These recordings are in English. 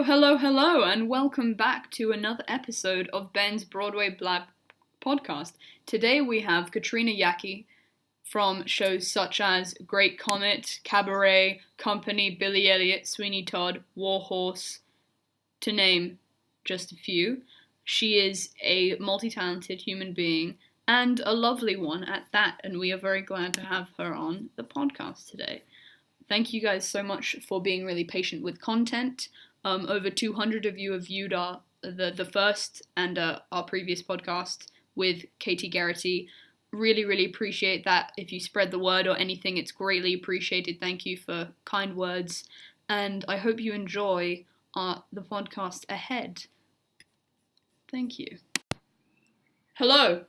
Hello, and welcome back to another episode of Ben's Broadway Blab podcast. Today we have Katrina Yaukey from shows such as Great Comet, Cabaret, Company, Billy Elliot, Sweeney Todd, Warhorse, to name just a few. She is a multi-talented human being and a lovely one at that, and we are very glad to have her on the podcast today. Thank you guys so much for being really patient with content. Over 200 of you have viewed the first and our previous podcast with Katie Garrity. Really appreciate that. If you spread the word or anything, it's greatly appreciated. Thank you for kind words. And I hope you enjoy the podcast ahead. Thank you. Hello.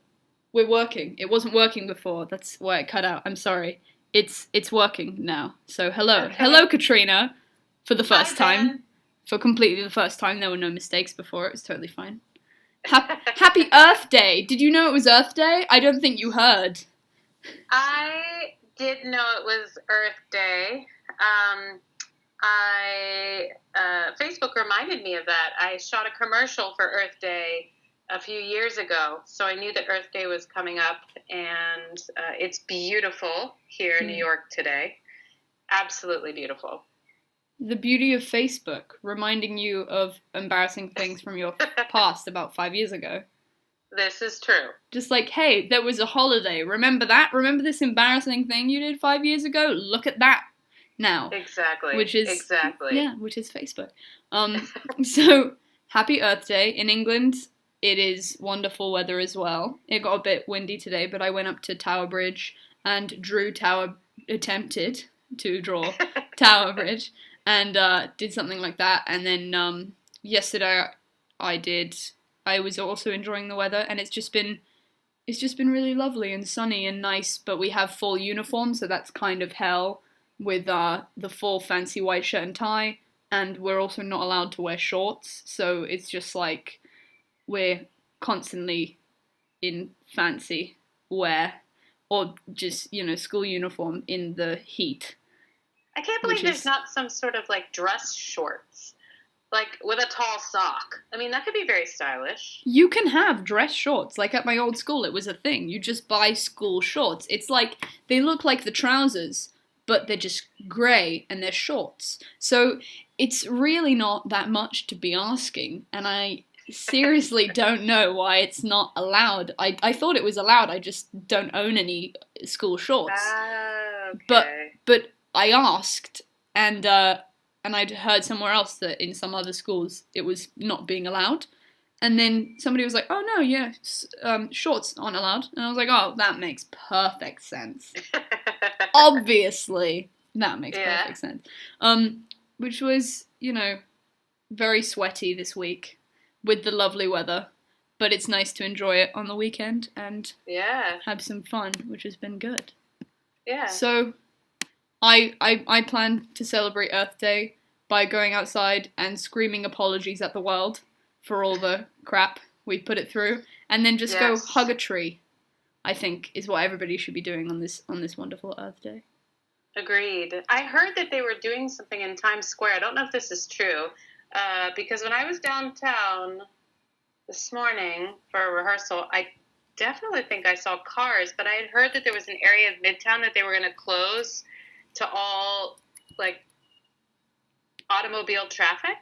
We're working. It wasn't working before. That's why it cut out. I'm sorry. It's working now. So hello. Okay. Hello, Katrina, for the first time. For completely the first time. There were no mistakes before. It was totally fine. Happy Earth Day. Did you know it was Earth Day? I don't think you heard. I did know it was Earth Day. Facebook reminded me of that. I shot a commercial for Earth Day a few years ago, so I knew that Earth Day was coming up, and it's beautiful here in New York today. Absolutely beautiful. The beauty of Facebook, reminding you of embarrassing things from your past about 5 years ago. This is true. Just like, hey, there was a holiday. Remember that? Remember this embarrassing thing you did 5 years ago? Look at that now. Exactly. Which is Facebook. So, happy Earth Day. In England, it is wonderful weather as well. It got a bit windy today, but I went up to Tower Bridge and attempted to draw Tower Bridge. And did something like that, and then yesterday I was also enjoying the weather, and it's just been really lovely and sunny and nice. But we have full uniform, so that's kind of hell with the full fancy white shirt and tie, and we're also not allowed to wear shorts, so it's just like we're constantly in fancy wear or just school uniform in the heat. I can't believe there's not some sort of, dress shorts, with a tall sock. I mean, that could be very stylish. You can have dress shorts. At my old school, it was a thing. You just buy school shorts. It's they look like the trousers, but they're just grey, and they're shorts. So it's really not that much to be asking, and I seriously don't know why it's not allowed. I thought it was allowed. I just don't own any school shorts. Okay. But I asked, and I'd heard somewhere else that in some other schools it was not being allowed. And then somebody was like, oh no, yeah, shorts aren't allowed. And I was like, oh, that makes perfect sense. Obviously, that makes perfect sense. Which was, very sweaty this week with the lovely weather. But it's nice to enjoy it on the weekend and have some fun, which has been good. Yeah. So I plan to celebrate Earth Day by going outside and screaming apologies at the world for all the crap we put it through, and then just go hug a tree, I think, is what everybody should be doing on this wonderful Earth Day. Agreed. I heard that they were doing something in Times Square. I don't know if this is true, because when I was downtown this morning for a rehearsal, I definitely think I saw cars, but I had heard that there was an area of Midtown that they were going to close to all, automobile traffic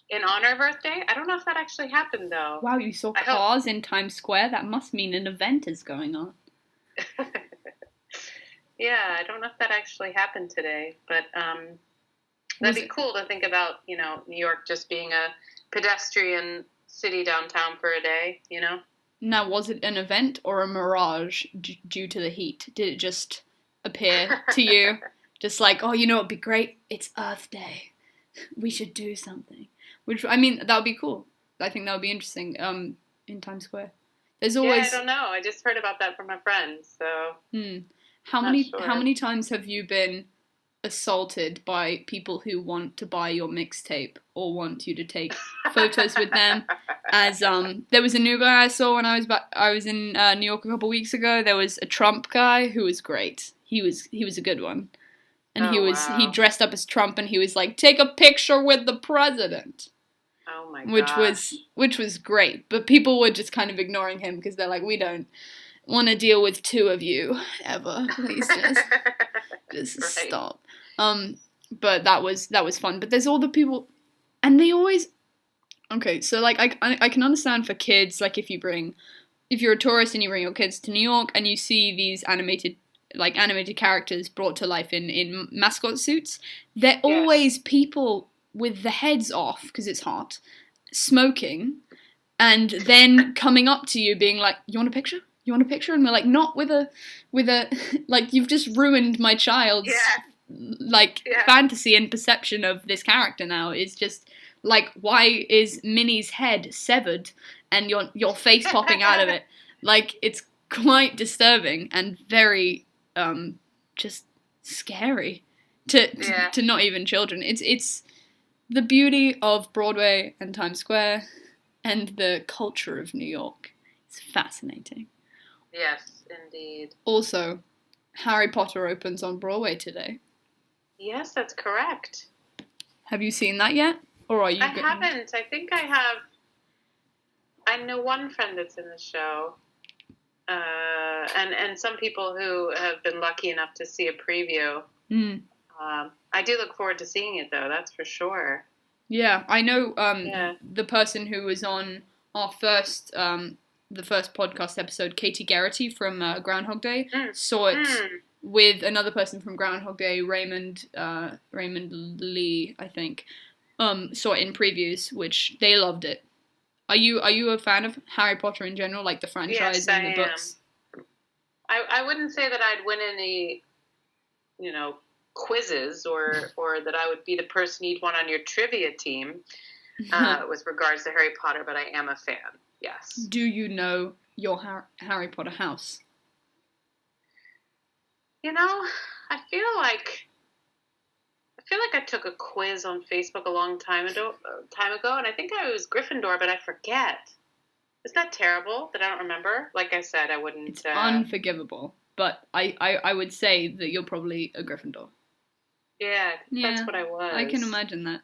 in honor of Earth Day. I don't know if that actually happened, though. Wow, you saw cars in Times Square? That must mean an event is going on. Yeah, I don't know if that actually happened today, but that'd be cool to think about, New York just being a pedestrian city downtown for a day, Now, was it an event or a mirage due to the heat? Did it just appear to you? Just oh, it'd be great. It's Earth Day. We should do something. Which, I mean, that would be cool. I think that would be interesting in Times Square. There's always... Yeah, I don't know. I just heard about that from a friend, so... How many times have you been assaulted by people who want to buy your mixtape or want you to take photos with them? As there was a new guy I saw when I was in New York a couple weeks ago. There was a Trump guy who was great. He was a good one. And Oh, he wow. dressed up as Trump, and he was like, take a picture with the president. Oh, my Which gosh. was great. But people were just kind of ignoring him because they're like, we don't want to deal with two of you ever. Please just Right. stop. But that was fun. But there's all the people, and they always, okay, so like I can understand for kids, like if you're a tourist and you bring your kids to New York and you see these animated characters brought to life in mascot suits, they're always people with the heads off because it's hot, smoking, and then coming up to you being like, you want a picture? You want a picture? And we're like, not with a like, you've just ruined my child's fantasy and perception of this character now. It's just like, why is Minnie's head severed and your face popping out of it? Like, it's quite disturbing and very just scary to not even children. It's the beauty of Broadway and Times Square and the culture of New York. It's fascinating. Yes, indeed. Also, Harry Potter opens on Broadway today. Yes, that's correct. Have you seen that yet? Or are you? I haven't. I think I have. I know one friend that's in the show, and some people who have been lucky enough to see a preview. I do look forward to seeing it, though. That's for sure. Yeah, I know. The person who was on our first the first podcast episode, Katie Garrity from Groundhog Day, saw it with another person from Groundhog Day, Raymond Lee, I think. Saw it in previews, which they loved it. Are you a fan of Harry Potter in general, like the franchise and the books? I wouldn't say that I'd win any, quizzes or that I would be the person you'd want on your trivia team with regards to Harry Potter, but I am a fan. Yes. Do you know your Harry Potter house? I feel like I took a quiz on Facebook a long time ago, and I think I was Gryffindor, but I forget. Isn't that terrible that I don't remember? Like I said, I wouldn't. It's unforgivable, but I would say that you're probably a Gryffindor. Yeah, that's what I was. I can imagine that,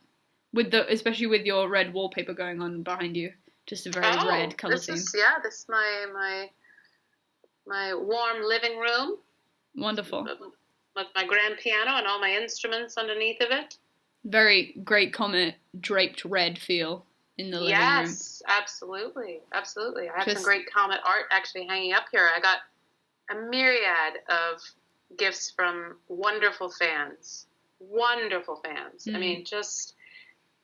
especially with your red wallpaper going on behind you, just a very red color scheme. This is my warm living room. Wonderful. With my grand piano and all my instruments underneath of it. Very great comet draped red feel in the living room. Yes, absolutely. I have some great comet art actually hanging up here. I got a myriad of gifts from wonderful fans. I mean, just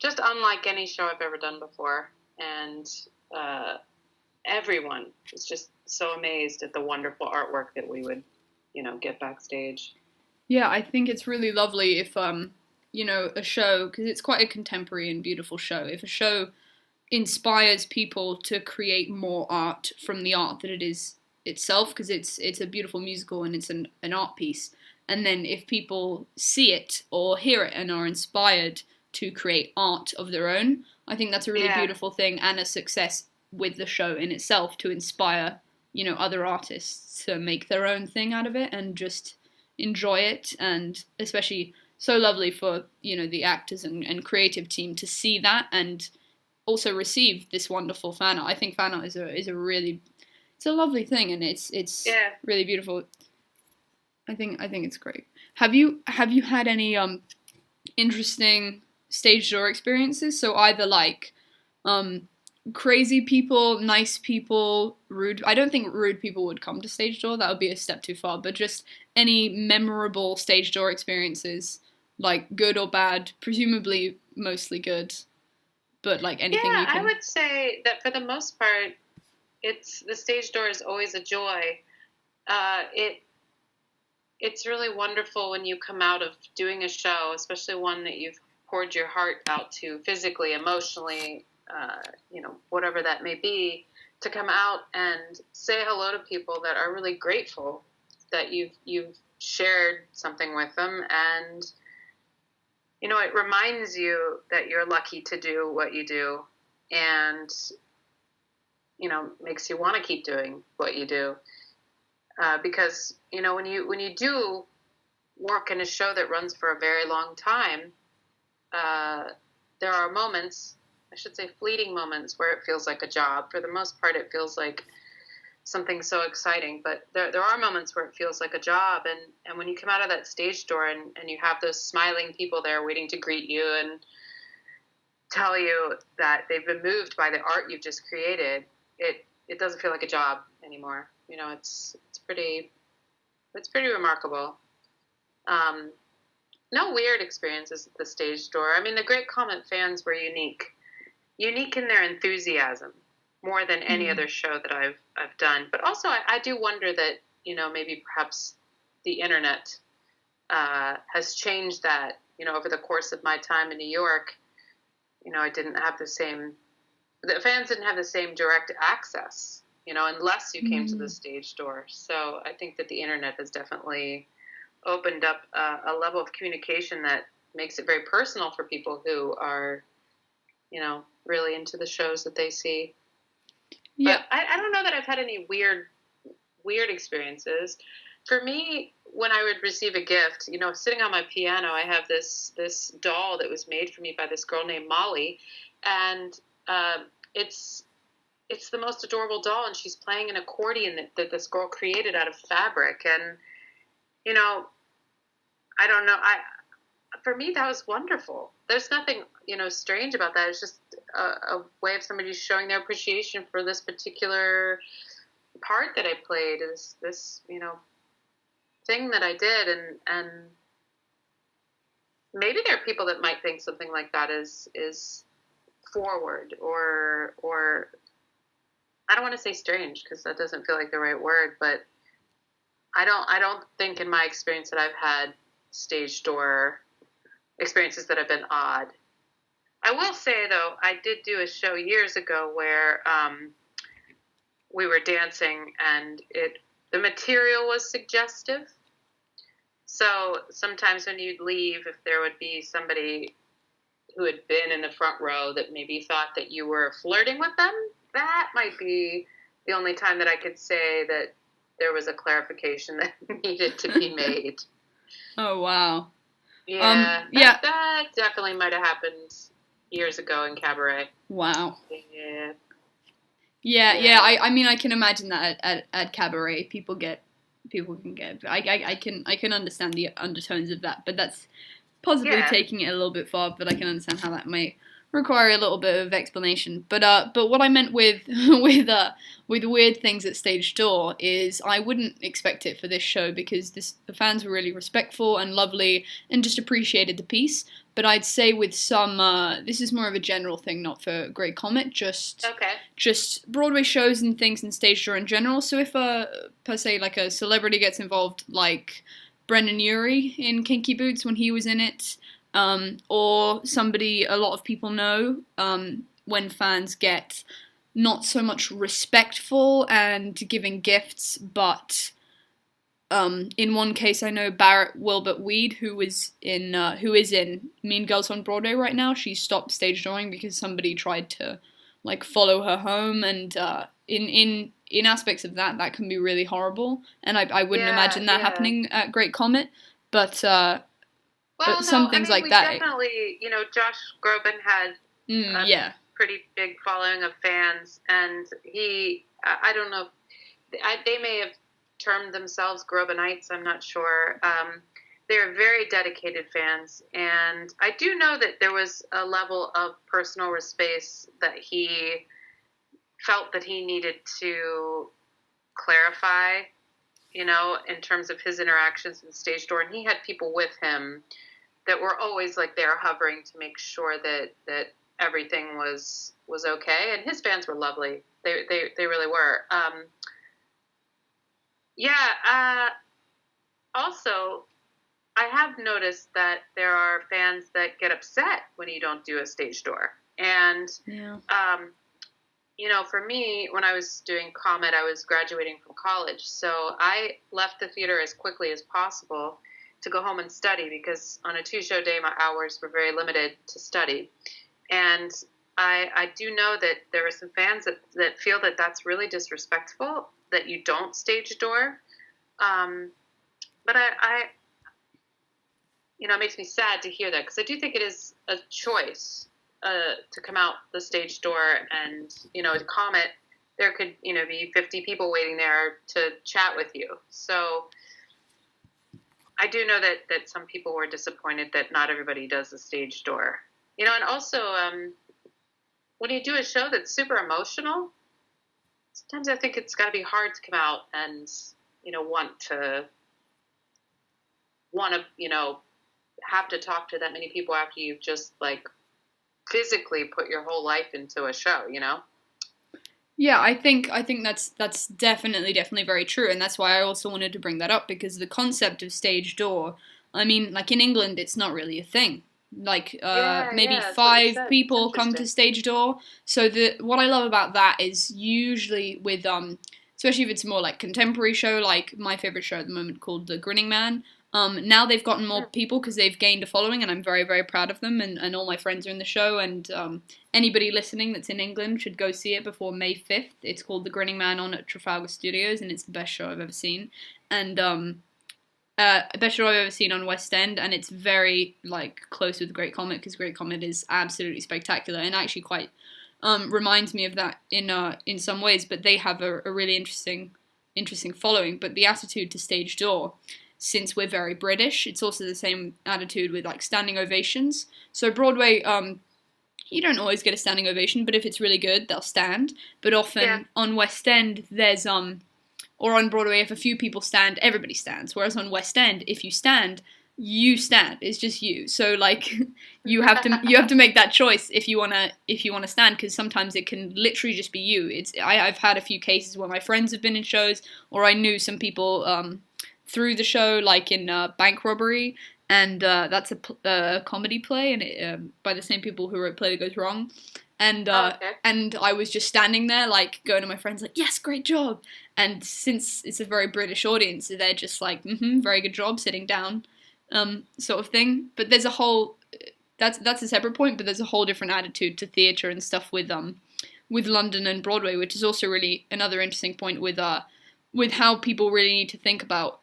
unlike any show I've ever done before. And everyone was just so amazed at the wonderful artwork that we would, get backstage. Yeah, I think it's really lovely if, a show, because it's quite a contemporary and beautiful show, if a show inspires people to create more art from the art that it is itself, because it's a beautiful musical and it's an art piece, and then if people see it or hear it and are inspired to create art of their own, I think that's a really beautiful thing and a success with the show in itself to inspire, other artists to make their own thing out of it and just enjoy it. And especially so lovely for, the actors and creative team to see that and also receive this wonderful fan art. I think fan art is a really, it's a lovely thing, and it's really beautiful. I think it's great. Have you had any interesting stage door experiences? So either like crazy people, nice people, rude. I don't think rude people would come to stage door. That would be a step too far. But just any memorable stage door experiences, like good or bad, presumably mostly good. But like anything you can. I would say that for the most part, the stage door is always a joy. It's really wonderful when you come out of doing a show, especially one that you've poured your heart out to physically, emotionally, whatever that may be, to come out and say hello to people that are really grateful that you've shared something with them, and it reminds you that you're lucky to do what you do, and makes you want to keep doing what you do, because when you do work in a show that runs for a very long time, there are moments, I should say fleeting moments, where it feels like a job. For the most part, it feels like something so exciting, but there are moments where it feels like a job. And when you come out of that stage door and you have those smiling people there waiting to greet you and tell you that they've been moved by the art you've just created, it doesn't feel like a job anymore. You know, it's pretty remarkable. No weird experiences at the stage door. I mean, the Great Comet fans were unique in their enthusiasm, more than any other show that I've done. But also, I do wonder that, you know, maybe perhaps the internet has changed that. You know, over the course of my time in New York, you know, the fans didn't have the same direct access, you know, unless you came to the stage door. So I think that the internet has definitely opened up a level of communication that makes it very personal for people who are, you know, really into the shows that they see. Yeah. But I don't know that I've had any weird experiences. For me, when I would receive a gift, you know, sitting on my piano, I have this doll that was made for me by this girl named Molly, and it's the most adorable doll, and she's playing an accordion that this girl created out of fabric. And, you know, I don't know, for me, that was wonderful. There's nothing, you know, strange about that. It's just a way of somebody showing their appreciation for this particular part that I played, this you know, thing that I did. And maybe there are people that might think something like that is forward or I don't want to say strange, because that doesn't feel like the right word, but I don't think in my experience that I've had stage door experiences that have been odd. I will say, though, I did do a show years ago where we were dancing, and the material was suggestive. So sometimes when you'd leave, if there would be somebody who had been in the front row that maybe thought that you were flirting with them, that might be the only time that I could say that there was a clarification that needed to be made. Oh, wow. Yeah, that definitely might have happened years ago in cabaret. Wow. Yeah. Yeah. I mean, I can imagine that at cabaret, people can get. I can understand the undertones of that, but that's possibly taking it a little bit far. But I can understand how that might require a little bit of explanation. But what I meant with weird things at stage door is I wouldn't expect it for this show, because the fans were really respectful and lovely and just appreciated the piece. But I'd say with some, this is more of a general thing, not for Great Comet, just Broadway shows and things and stage door in general. So if per se like a celebrity gets involved, like Brendan Urie in Kinky Boots when he was in it, or somebody a lot of people know, when fans get not so much respectful and giving gifts, but in one case I know Barrett Wilbert Weed, who is in Mean Girls on Broadway right now. She stopped stage dooring because somebody tried to like follow her home, and in aspects of that can be really horrible, and I wouldn't imagine that happening at Great Comet, but some things like that. Definitely, you know, Josh Groban had a pretty big following of fans, and I don't know, they may have termed themselves Grobanites, I'm not sure. They're very dedicated fans, and I do know that there was a level of personal space that he felt that he needed to clarify, you know, in terms of his interactions in the stage door, and he had people with him that were always like there hovering to make sure that everything was okay, and his fans were lovely. They really were. Also, I have noticed that there are fans that get upset when you don't do a stage door. And, you know, for me, when I was doing Comet, I was graduating from college. So I left the theater as quickly as possible to go home and study, because on a 2-show day, my hours were very limited to study. And I do know that there are some fans that feel that that's really disrespectful, that you don't stage door. But it makes me sad to hear that, because I do think it is a choice to come out the stage door, and to Comet, there could be 50 people waiting there to chat with you. So I do know that some people were disappointed that not everybody does the stage door. And also when you do a show that's super emotional, sometimes I think it's got to be hard to come out and want to have to talk to that many people after you've just like physically put your whole life into a show. Yeah, I think that's definitely very true, and that's why I also wanted to bring that up, because the concept of stage door, I mean, like in England, it's not really a thing. Like maybe that's 5 people come to stage door. So what I love about that is usually with especially if it's more like contemporary show, like my favorite show at the moment called The Grinning Man. Now they've gotten more people because they've gained a following, and I'm very, very proud of them, and all my friends are in the show, and anybody listening that's in England should go see it before May 5th. It's called The Grinning Man on at Trafalgar Studios, and it's the best show I've ever seen, and best show I've ever seen on West End, and it's very, like, close with Great Comet, because Great Comet is absolutely spectacular, and actually quite reminds me of that in some ways, but they have a really interesting following. But the attitude to stage door, since we're very British, it's also the same attitude with like standing ovations. So Broadway, you don't always get a standing ovation, but if it's really good, they'll stand. But often on West End, there's or on Broadway, if a few people stand, everybody stands. Whereas on West End, if you stand, it's just you. So like you have to make that choice if you wanna stand, because sometimes it can literally just be you. I've had a few cases where my friends have been in shows, or I knew some people through the show, like in Bank Robbery, and that's a comedy play, and it, by the same people who wrote Play That Goes Wrong, and and I was just standing there, like going to my friends, like, yes, great job. And since it's a very British audience, they're just like, very good job, sitting down, sort of thing. But there's a whole that's a separate point, but there's a whole different attitude to theatre and stuff with London and Broadway, which is also really another interesting point with how people really need to think about.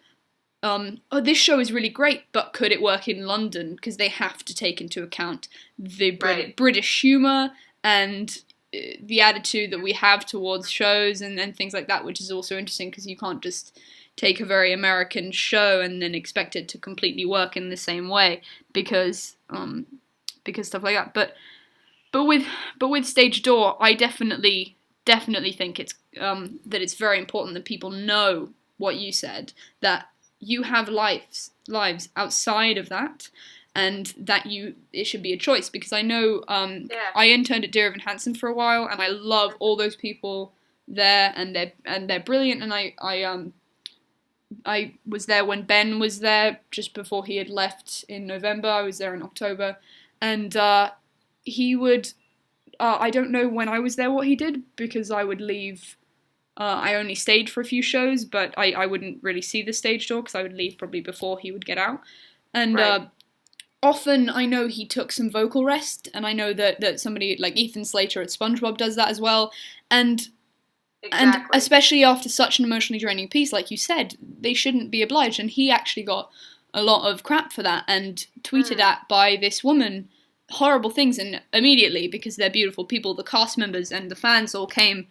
This show is really great, but could it work in London? Because they have to take into account the British humour and the attitude that we have towards shows and things like that, which is also interesting, because you can't just take a very American show and then expect it to completely work in the same way, because stuff like that. But with stage door, I definitely think it's that it's very important that people know what you said, that you have lives outside of that, and that it should be a choice. Because I know I interned at Dear Evan Hansen for a while, and I love all those people there, and they're brilliant. And I was there when Ben was there, just before he had left in November. I was there in October, and he would. I don't know when I was there what he did, because I would leave. I only stayed for a few shows, but I wouldn't really see the stage door, because I would leave probably before he would get out. And often I know he took some vocal rest, and I know that somebody like Ethan Slater at SpongeBob does that as well. And especially after such an emotionally draining piece, like you said, they shouldn't be obliged. And he actually got a lot of crap for that, and tweeted at by this woman horrible things, and immediately, because they're beautiful people, the cast members and the fans all came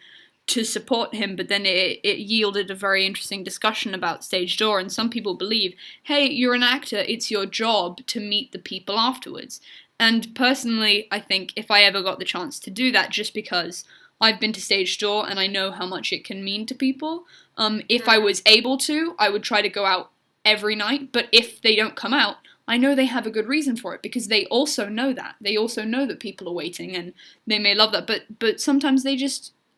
to support him. But then it yielded a very interesting discussion about stage door, and some people believe, hey, you're an actor, it's your job to meet the people afterwards. And personally, I think if I ever got the chance to do that, just because I've been to stage door and I know how much it can mean to people, if I was able to, I would try to go out every night. But if they don't come out, I know they have a good reason for it, because they also know that. They also know that people are waiting, and they may love that, but sometimes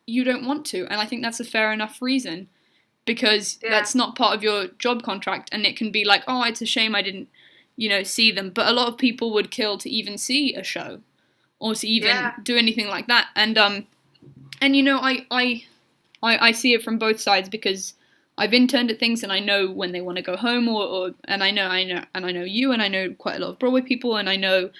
you don't want to, and I think that's a fair enough reason, because that's not part of your job contract, and it can be like, oh, it's a shame I didn't, see them. But a lot of people would kill to even see a show, or to even do anything like that. And I see it from both sides, because I've interned at things, and I know when they want to go home, and I know you, and I know quite a lot of Broadway people, and I know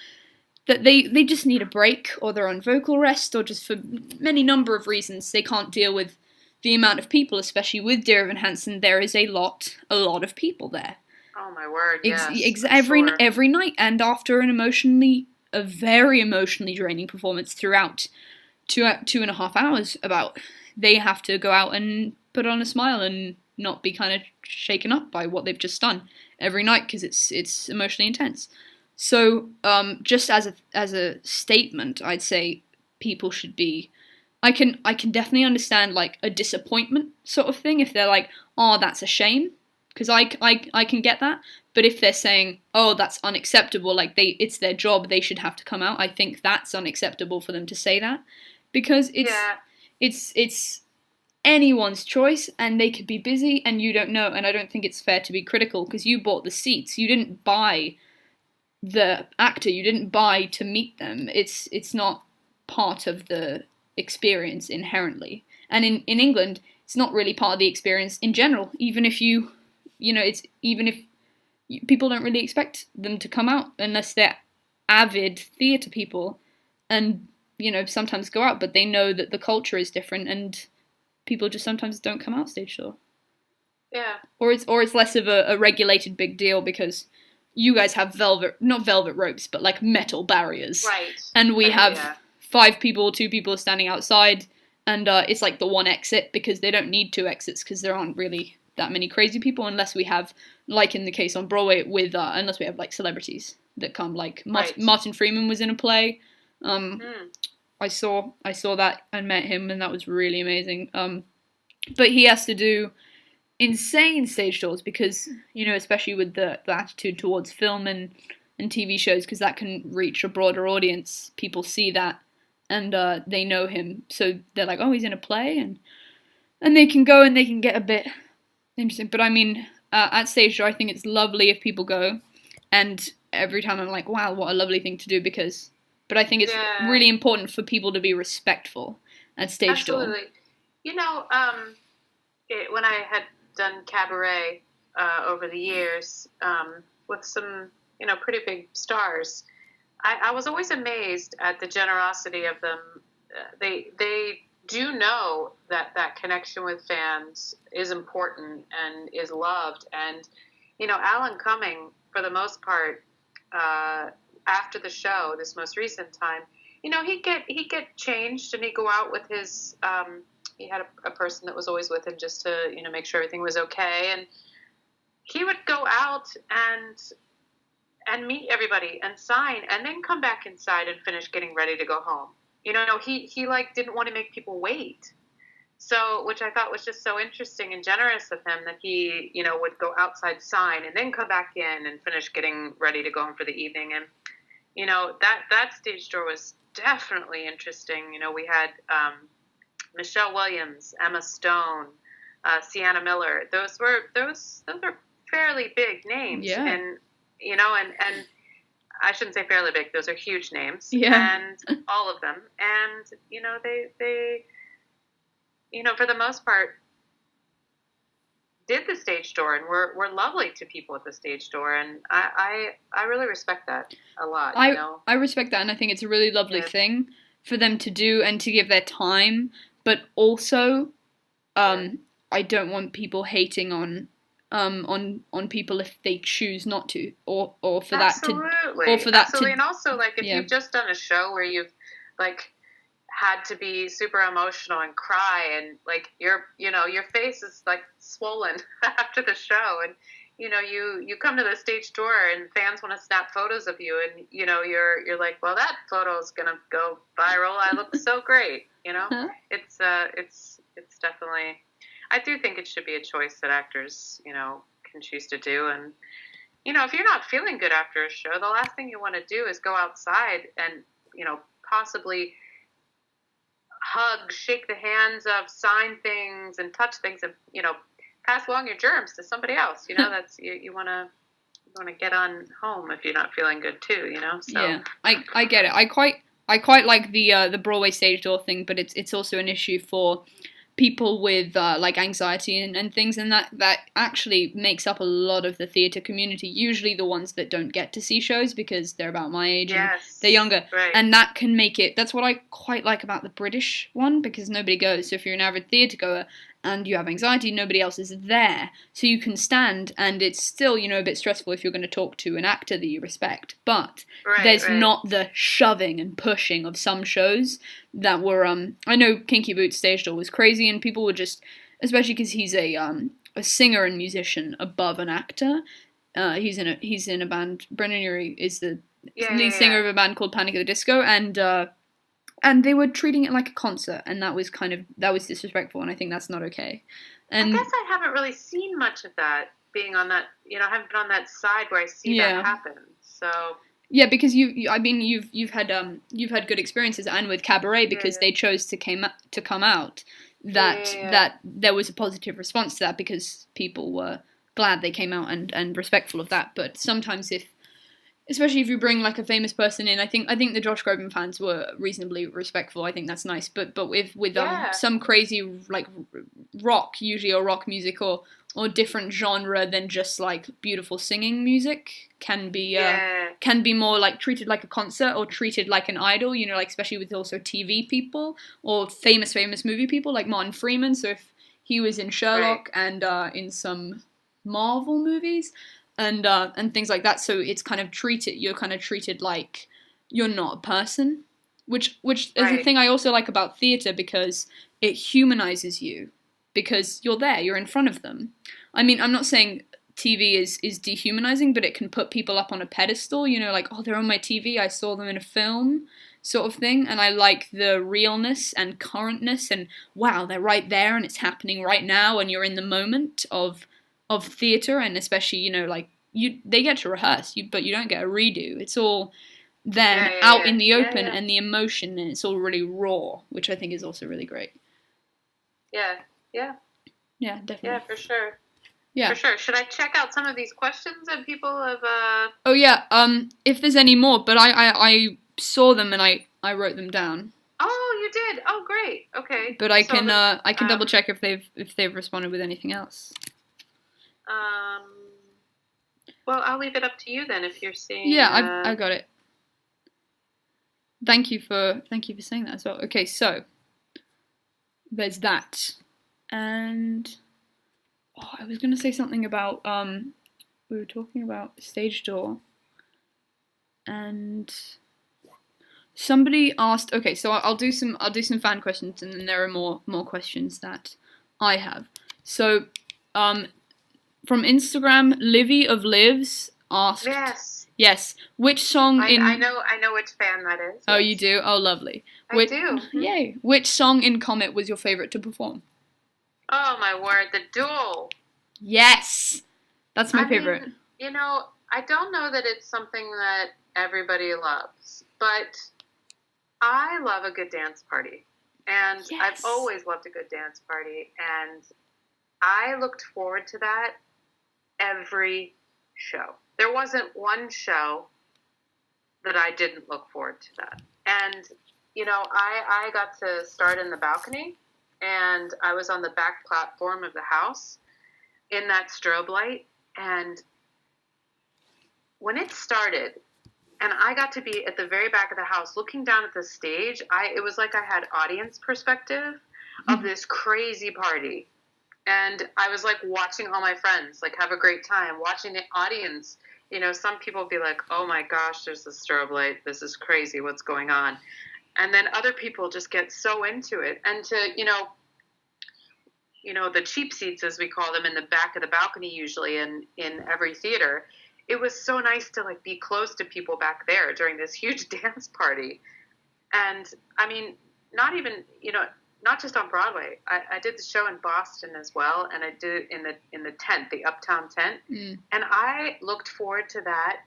that they just need a break, or they're on vocal rest, or just for many number of reasons they can't deal with the amount of people. Especially with Dear Evan Hansen, there is a lot of people there, Oh my word! Yes, I'm every sure. every night, and after a very emotionally draining performance throughout 2.5 hours, about they have to go out and put on a smile and not be kind of shaken up by what they've just done every night because it's emotionally intense. So just as a statement, I'd say people should be. I can definitely understand like a disappointment sort of thing if they're like, oh, that's a shame, because I can get that. But if they're saying, oh, that's unacceptable, like it's their job, they should have to come out, I think that's unacceptable for them to say that, because it's anyone's choice and they could be busy and you don't know, and I don't think it's fair to be critical because you bought the seats, you didn't buy the actor, you didn't buy to meet them. It's not part of the experience inherently. And in England, it's not really part of the experience in general, even if it's even if people don't really expect them to come out unless they're avid theatre people and sometimes go out, but they know that the culture is different and people just sometimes don't come out stage door. Yeah. Or it's less of a regulated big deal because you guys have not velvet ropes, but like metal barriers. Right. And we have 5 people, 2 people standing outside, and it's like the one exit because they don't need 2 exits because there aren't really that many crazy people unless we have, like in the case on Broadway, with unless we have like celebrities that come, like Martin Freeman was in a play. I saw that and met him, and that was really amazing. But he has to do insane stage doors because, especially with the attitude towards film and TV shows, because that can reach a broader audience. People see that and they know him, so they're like, oh, he's in a play, and they can go and they can get a bit interesting. But I mean, at stage door, I think it's lovely if people go, and every time I'm like, wow, what a lovely thing to do, but I think it's really important for people to be respectful at stage door. Absolutely. When I had done cabaret over the years with some, pretty big stars, I was always amazed at the generosity of them. They do know that connection with fans is important and is loved. And, Alan Cumming, for the most part, after the show, this most recent time, he'd get changed and he'd go out with his, he had a person that was always with him just to, make sure everything was okay. And he would go out and meet everybody and sign and then come back inside and finish getting ready to go home. He like didn't want to make people wait. So, which I thought was just so interesting and generous of him that he, would go outside, sign, and then come back in and finish getting ready to go home for the evening. And, that stage door was definitely interesting. We had Michelle Williams, Emma Stone, Sienna Miller. Those are fairly big names. Yeah. And, and I shouldn't say fairly big. Those are huge names. Yeah. And all of them. And, they for the most part, did the stage door and were lovely to people at the stage door. And I really respect that a lot. I respect that, and I think it's a really lovely thing for them to do and to give their time. But also, I don't want people hating on people if they choose not to, or for that Absolutely. And also, like, if you've just done a show where you've like had to be super emotional and cry and like your face is like swollen after the show, and you come to the stage door and fans want to snap photos of you, and you're like, well, that photo is gonna go viral. I look so great. Huh? It's definitely. I do think it should be a choice that actors can choose to do. And if you're not feeling good after a show, the last thing you want to do is go outside and possibly hug, shake the hands of, sign things, and touch things, and pass along your germs to somebody else. That's you want to get on home if you're not feeling good too. So yeah, I get it. I quite like the Broadway stage door thing, but it's also an issue for people with like anxiety and things, and that actually makes up a lot of the theatre community, usually the ones that don't get to see shows because they're about my age and they're younger, right. And that can make it, that's what I quite like about the British one, because nobody goes. So if you're an avid theatre goer and you have anxiety, nobody else is there. So you can stand, and it's still, you know, a bit stressful if you're going to talk to an actor that you respect. But there's not the shoving and pushing of some shows that were, I know Kinky Boots Stage Door was crazy, and people were just, especially because he's a singer and musician above an actor. He's in a band. Brendan Urie is the lead singer of a band called Panic at the Disco, and they were treating it like a concert, and that was disrespectful, and I think that's not okay. And I guess I haven't really seen much of that, being on that, you know, I haven't been on that side where I see that happen. So yeah, because you've had good experiences, and with Cabaret, because they chose to come out, that there was a positive response to that because people were glad they came out and respectful of that. But sometimes especially if you bring like a famous person in, I think the Josh Groban fans were reasonably respectful. I think that's nice. But with some crazy like rock, usually, or rock music or different genre than just like beautiful singing music can be more like treated like a concert or treated like an idol. You know, like especially with also TV people or famous movie people like Martin Freeman. So if he was in Sherlock and in some Marvel movies. And things like that, so you're kind of treated like you're not a person, which is a thing I also like about theatre, because it humanizes you, because you're there, you're in front of them. I mean, I'm not saying TV is dehumanizing, but it can put people up on a pedestal, you know, like, oh, they're on my TV, I saw them in a film, sort of thing, and I like the realness and currentness, and wow, they're right there, and it's happening right now, and you're in the moment of theatre, and especially, you know, like they get to rehearse, but you don't get a redo. It's all then out in the open, and the emotion, and it's all really raw, which I think is also really great. Yeah, definitely. Yeah, for sure. Yeah, for sure. Should I check out some of these questions that people have? Oh yeah. If there's any more, but I saw them and I wrote them down. Oh, you did. Oh, great. Okay. But I can double check if they've responded with anything else. Well, I'll leave it up to you then if you're seeing. Yeah, I got it. Thank you for saying that as well. Okay, so there's that, and I was gonna say something about we were talking about Stage Door, and somebody asked. Okay, so I'll do some fan questions, and then there are more questions that I have. So from Instagram, Livy of Lives asked. Yes. Which song I know which fan that is. Oh, you do? Oh, lovely. I do. Yay. Which song in Comet was your favourite to perform? Oh, my word. The Duel. Yes. That's my favourite. You know, I don't know that it's something that everybody loves, but I love a good dance party. And I've always loved a good dance party. And I looked forward to that every show. There wasn't one show that I didn't look forward to that. And, you know, I got to start in the balcony, and I was on the back platform of the house in that strobe light. And when it started, and I got to be at the very back of the house looking down at the stage, it was like I had audience perspective of this crazy party. And I was like watching all my friends like have a great time, watching the audience. You know, some people be like, oh my gosh, there's a strobe light. This is crazy. What's going on? And then other people just get so into it. And to, you know, the cheap seats, as we call them, in the back of the balcony, usually in every theater, it was so nice to like be close to people back there during this huge dance party. And I mean, not even, you know, not just on Broadway. I did the show in Boston as well, and I did it in the tent, the Uptown tent. And I looked forward to that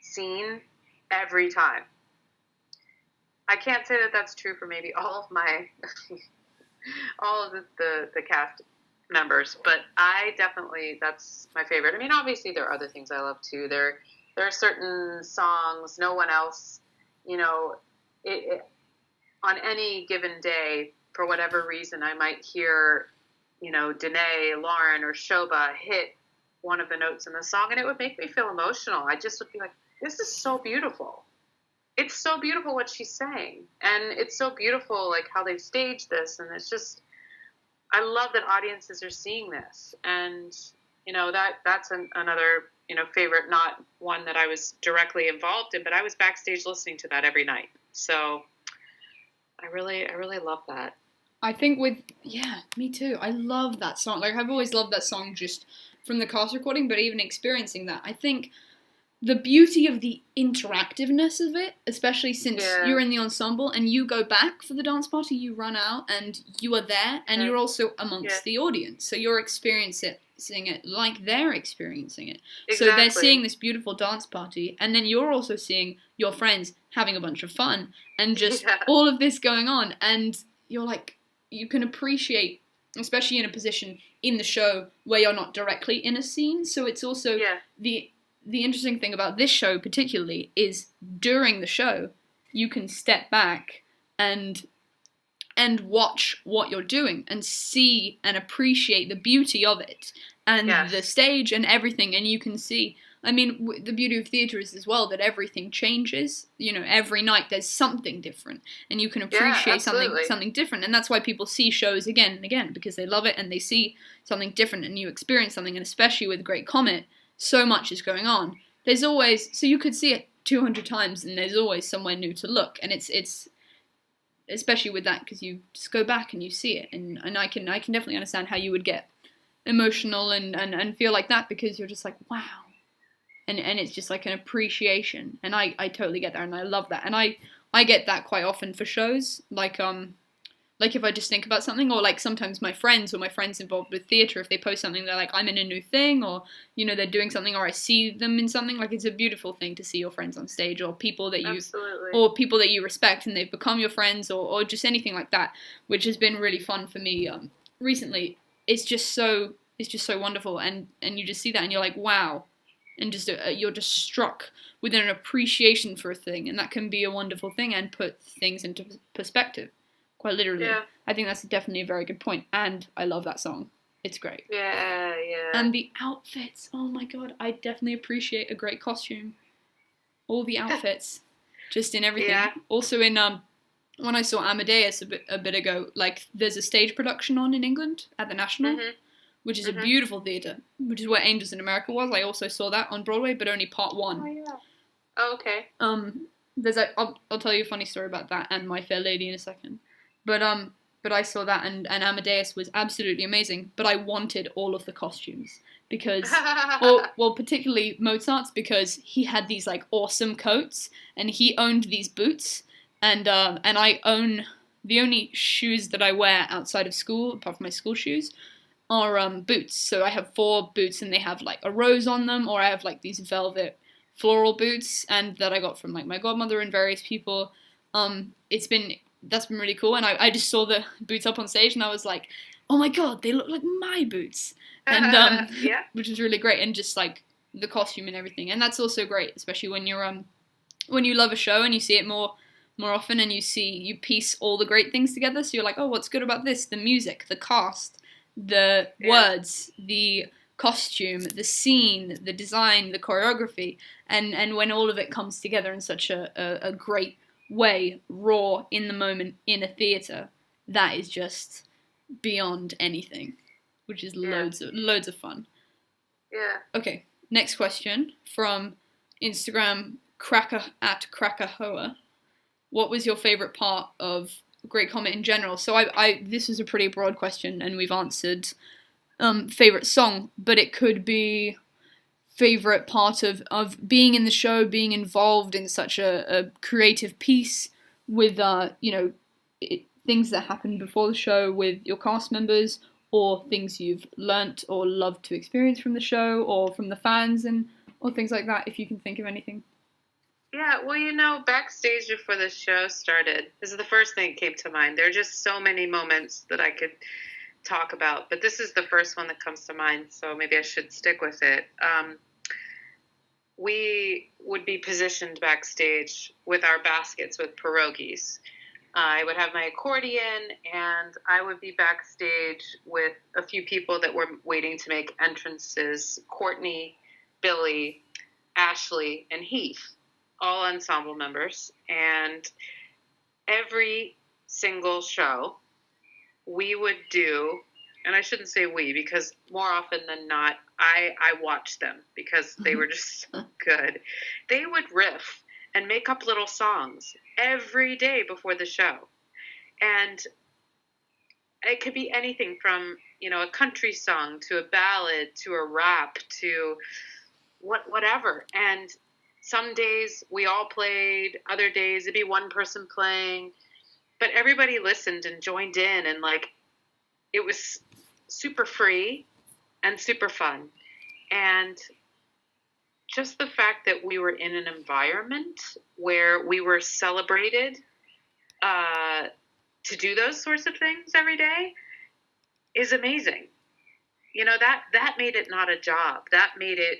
scene every time. I can't say that that's true for maybe all of my all of the cast members, but I definitely, that's my favorite. I mean, obviously there are other things I love too. There are certain songs no one else, you know, on any given day, for whatever reason, I might hear, you know, Danae, Lauren, or Shoba hit one of the notes in the song, and it would make me feel emotional. I just would be like, this is so beautiful. It's so beautiful what she's saying. And it's so beautiful, like, how they've staged this. And it's just, I love that audiences are seeing this. And, that's another, favorite, not one that I was directly involved in, but I was backstage listening to that every night. So I really love that. I think me too. I love that song. Like, I've always loved that song just from the cast recording, but even experiencing that, I think the beauty of the interactiveness of it, especially since you're in the ensemble and you go back for the dance party, you run out and you are there and you're also amongst the audience. So you're experiencing it like they're experiencing it. Exactly. So they're seeing this beautiful dance party and then you're also seeing your friends having a bunch of fun and just all of this going on. And you're like, you can appreciate, especially in a position in the show where you're not directly in a scene. So it's also the interesting thing about this show particularly is during the show, you can step back and watch what you're doing and see and appreciate the beauty of it and the stage and everything. And you can see, I mean, the beauty of theatre is as well that everything changes. Every night there's something different and you can appreciate something different. And that's why people see shows again and again, because they love it and they see something different and you experience something. And especially with Great Comet, so much is going on. There's always, so you could see it 200 times and there's always somewhere new to look. And it's especially with that, because you just go back and you see it. And I can definitely understand how you would get emotional and feel like that, because you're just like, wow. And it's just like an appreciation. And I totally get that and I love that. And I get that quite often for shows. Like if I just think about something, or like sometimes my friends involved with theatre, if they post something, they're like, I'm in a new thing, or, they're doing something, or I see them in something. Like, it's a beautiful thing to see your friends on stage, or people that you respect and they've become your friends, or just anything like that, which has been really fun for me recently. It's just so wonderful, and you just see that and you're like, wow, and just you're just struck with an appreciation for a thing, and that can be a wonderful thing and put things into perspective. Quite literally. Yeah. I think that's definitely a very good point. And I love that song. It's great. Yeah. And the outfits. Oh my god. I definitely appreciate a great costume. All the outfits. Just in everything. Yeah. Also in, when I saw Amadeus a bit ago, like, there's a stage production on in England at the National, which is a beautiful theatre, which is where Angels in America was. I also saw that on Broadway, but only part one. Oh, yeah. Oh, okay. I'll tell you a funny story about that and My Fair Lady in a second. But I saw that and Amadeus was absolutely amazing. But I wanted all of the costumes because, well, particularly Mozart's, because he had these like awesome coats and he owned these boots, and I own the only shoes that I wear outside of school, apart from my school shoes, are boots. So I have 4 boots and they have like a rose on them, or I have like these velvet floral boots and that I got from like my godmother and various people. That's been really cool, and I just saw the boots up on stage, and I was like, oh my god, they look like my boots, and which was really great, and just like the costume and everything, and that's also great, especially when you're when you love a show and you see it more often, and you piece all the great things together, so you're like, oh, what's good about this? The music, the cast, the words, the costume, the scene, the design, the choreography, and when all of it comes together in such a great way, raw, in the moment, in a theatre, that is just beyond anything, which is loads of fun. Yeah. Okay, next question from Instagram, Crackerhoa. What was your favourite part of Great Comet in general? So this is a pretty broad question, and we've answered favourite song, but it could be favourite part of being in the show, being involved in such a creative piece with, things that happened before the show with your cast members, or things you've learnt or loved to experience from the show or from the fans, or things like that, if you can think of anything. Yeah, well, backstage before the show started, this is the first thing that came to mind. There are just so many moments that I could talk about, but this is the first one that comes to mind, so maybe I should stick with it. We would be positioned backstage with our baskets with pierogies. I would have my accordion, and I would be backstage with a few people that were waiting to make entrances: Courtney, Billy, Ashley, and Heath, all ensemble members. And every single show, we would do and I shouldn't say we, because more often than not, I watched them because they were just so good. They would riff and make up little songs every day before the show. And it could be anything from, a country song to a ballad to a rap to whatever. And some days we all played, other days it'd be one person playing, but everybody listened and joined in, and it was super free and super fun. And just the fact that we were in an environment where we were celebrated to do those sorts of things every day is amazing. That made it not a job. That made it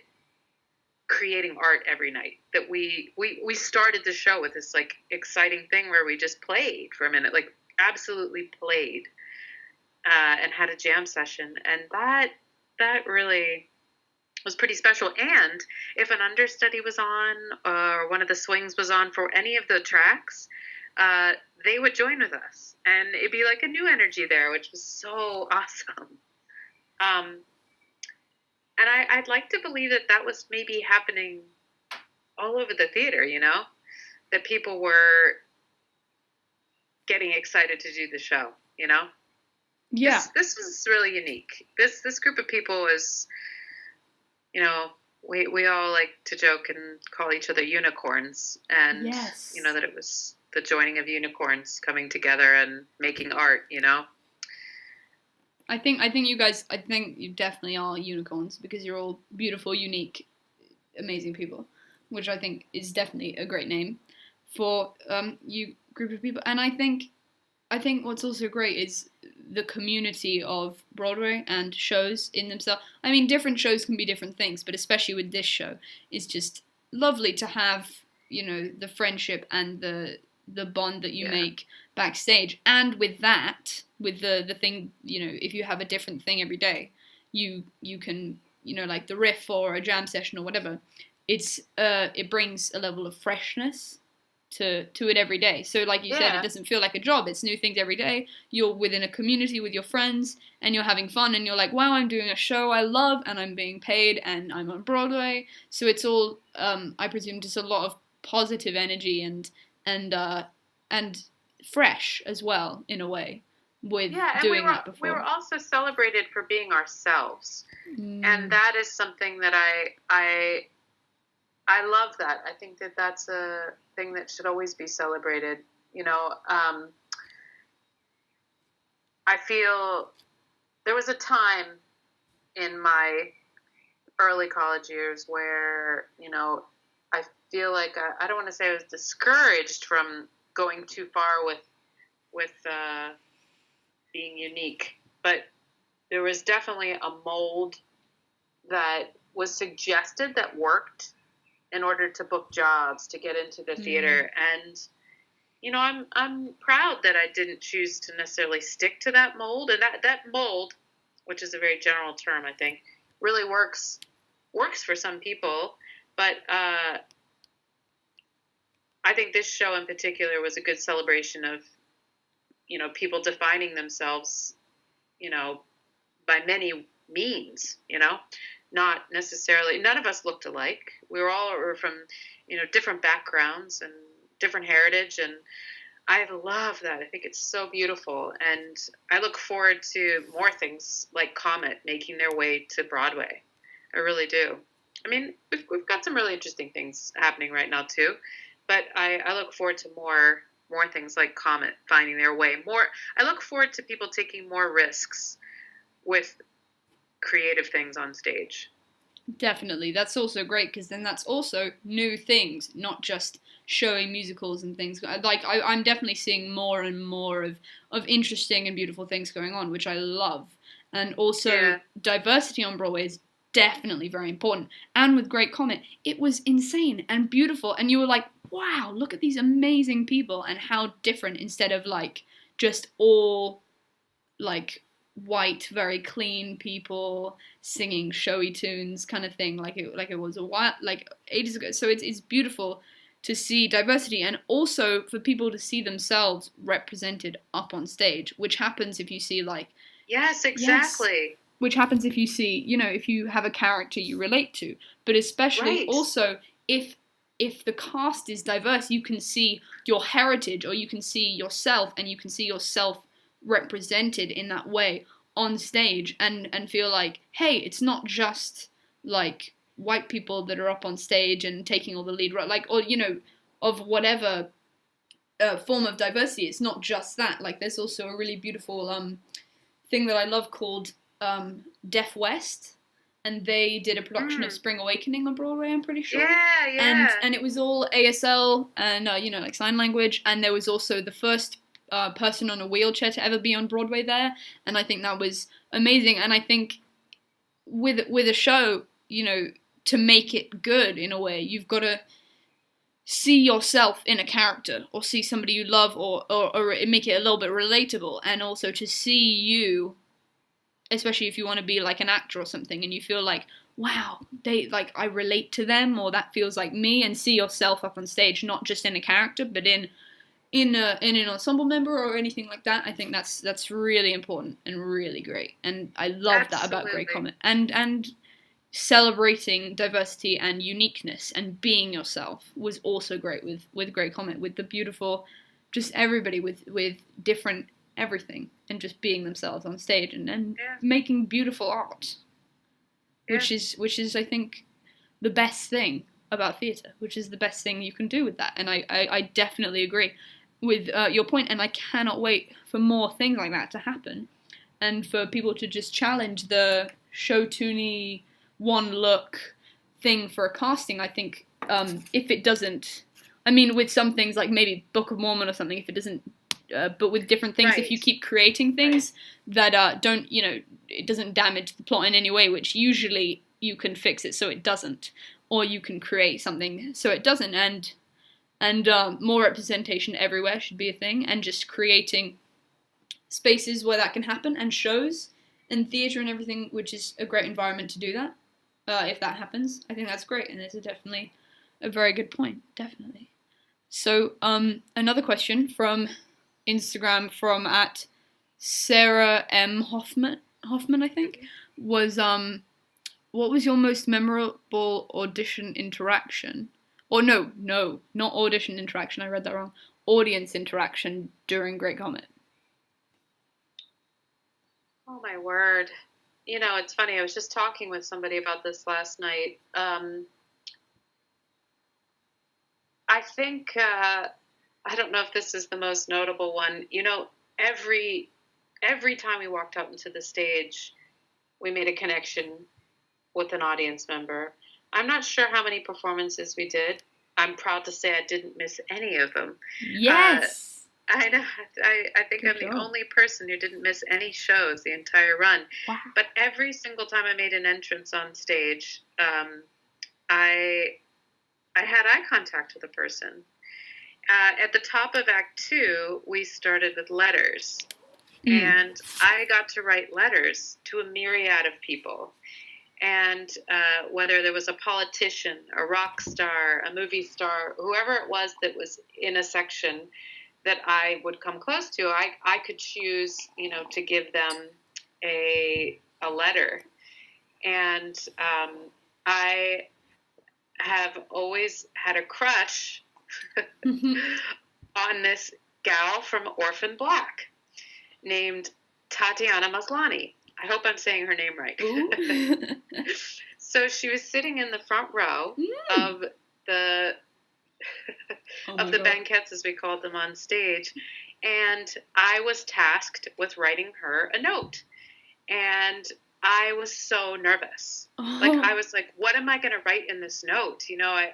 creating art every night. That we started the show with this exciting thing where we just played for a minute, absolutely played, and had a jam session. And that really was pretty special. And if an understudy was on, or one of the swings was on for any of the tracks, they would join with us, and it'd be a new energy there, which was so awesome. And I'd like to believe that was maybe happening all over the theater, that people were getting excited to do the show, Yeah. This was really unique. This group of people is, we all like to joke and call each other unicorns, and yes. That it was the joining of unicorns coming together and making art, I think you guys, you definitely are unicorns, because you're all beautiful, unique, amazing people, which I think is definitely a great name for you group of people. And I think what's also great is the community of Broadway and shows in themselves. I mean, different shows can be different things, but especially with this show, it's just lovely to have, the friendship and the bond that you make backstage. And with that, with the thing, if you have a different thing every day, you can, like the riff or a jam session or whatever, it brings a level of freshness to it every day. So like you said, it doesn't feel like a job. It's new things every day. You're within a community with your friends, and you're having fun, and you're like, wow, I'm doing a show I love, and I'm being paid, and I'm on Broadway. So it's all, I presume, just a lot of positive energy and fresh as well, in a way, with doing that before. We were also celebrated for being ourselves. And that is something that I love that. I think that that's a thing that should always be celebrated. I feel there was a time in my early college years where, I feel like I don't want to say I was discouraged from going too far with being unique, but there was definitely a mold that was suggested that worked in order to book jobs, to get into the theater. And, I'm proud that I didn't choose to necessarily stick to that mold. And that mold, which is a very general term, I think, really works for some people. But I think this show in particular was a good celebration of, people defining themselves, by many means, not necessarily, none of us looked alike. We were from, different backgrounds and different heritage. And I love that. I think it's so beautiful. And I look forward to more things like Comet making their way to Broadway. I really do. I mean, we've got some really interesting things happening right now too, but I look forward to more things like Comet finding their way. I look forward to people taking more risks with creative things on stage. Definitely. That's also great, because then that's also new things, not just showing musicals and things. I'm definitely seeing more and more of interesting and beautiful things going on, which I love. And also diversity on Broadway is definitely very important. And with Great Comet, it was insane and beautiful, and you were like, wow, look at these amazing people and how different, instead of just all white, very clean people singing showy tunes kind of thing, like it was a while, ages ago. So it's beautiful to see diversity, and also for people to see themselves represented up on stage, which happens if you see Yes, exactly. Yes. Which happens if you see, you know, if you have a character you relate to. But especially also if the cast is diverse, you can see your heritage, or you can see yourself, and you can see yourself represented in that way on stage, and feel like, hey, it's not just like white people that are up on stage and taking all the lead, like, or, you know, of whatever form of diversity. It's not just that. Like, there's also a really beautiful thing that I love called Deaf West, and they did a production of Spring Awakening on Broadway, I'm pretty sure. Yeah. And it was all ASL and you know, like sign language, and there was also the first person on a wheelchair to ever be on Broadway there, and I think that was amazing. And I think with a show, you know, to make it good in a way, you've got to see yourself in a character, or see somebody you love, or make it a little bit relatable, and also to see you, especially if you want to be like an actor or something, and you feel like, wow, they, like, I relate to them, or that feels like me, and see yourself up on stage, not just in a character, but in an ensemble member or anything like that. I think that's really important and really great, and I love that about Great Comet, and celebrating diversity and uniqueness and being yourself was also great with Great Comet, with the beautiful, just everybody with different everything, and just being themselves on stage, and making beautiful art, which is I think the best thing about theatre, which is the best thing you can do with that. And I definitely agree with your point, and I cannot wait for more things like that to happen, and for people to just challenge the show-toony one look thing for a casting. I think if it doesn't, I mean, with some things like maybe Book of Mormon or something, if it doesn't, but with different things, if you keep creating things that don't, you know, it doesn't damage the plot in any way, which usually you can fix it so it doesn't, or you can create something so it doesn't, and more representation everywhere should be a thing, and just creating spaces where that can happen, and shows and theatre and everything, which is a great environment to do that. If that happens, I think that's great, and it's definitely a very good point, definitely. So, another question from Instagram from at Sarah M. Hoffman, I think, was, what was your most memorable audition interaction? Or no, not audition interaction, I read that wrong. Audience interaction during Great Comet. Oh my word. You know, it's funny, I was just talking with somebody about this last night. I think, I don't know if this is the most notable one. You know, every time we walked out into the stage, we made a connection with an audience member. I'm not sure how many performances we did. I'm proud to say I didn't miss any of them. Yes! I know. I think I'm the only person who didn't miss any shows the entire run. Wow. But every single time I made an entrance on stage, I had eye contact with a person. At the top of Act 2, we started with letters. And I got to write letters to a myriad of people. And whether there was a politician, a rock star, a movie star, whoever it was that was in a section that I would come close to, I could choose, you know, to give them a letter. And I have always had a crush on this gal from Orphan Black named Tatiana Maslany. I hope I'm saying her name right. So she was sitting in the front row of the of the banquettes, as we called them on stage, and I was tasked with writing her a note, and I was so nervous. Like, I was like, what am I going to write in this note? You know, I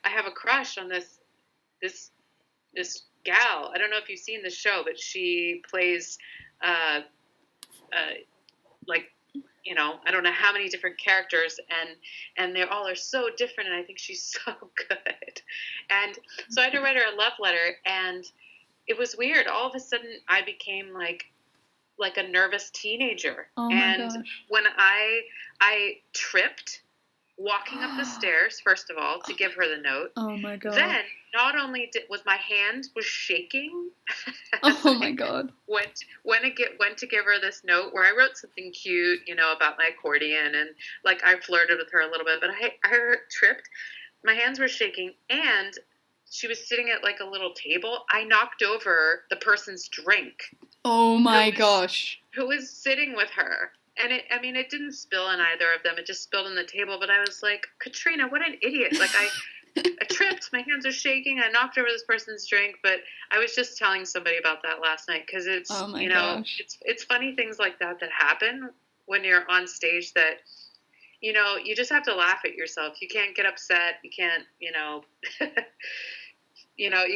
have a crush on this gal. I don't know if you've seen the show, but she plays like, you know, I don't know how many different characters, and they all are so different, and I think she's so good. And so I had to write her a love letter, and it was weird. All of a sudden, I became like a nervous teenager. Oh my gosh. When I tripped walking up the stairs, first of all, to give her the note. Oh my God. Then, not only was my hand was shaking. Oh my God. Went to give her this note where I wrote something cute, about my accordion, and like I flirted with her a little bit, but I tripped. My hands were shaking, and she was sitting at like a little table. I knocked over the person's drink. Oh my gosh. Who was sitting with her. And it didn't spill on either of them. It just spilled on the table. But I was like, Katrina, what an idiot. Like, I tripped. My hands are shaking. I knocked over this person's drink. But I was just telling somebody about that last night. Because it's, gosh. it's funny things like that happen when you're on stage that, you just have to laugh at yourself. You can't get upset. You can't, you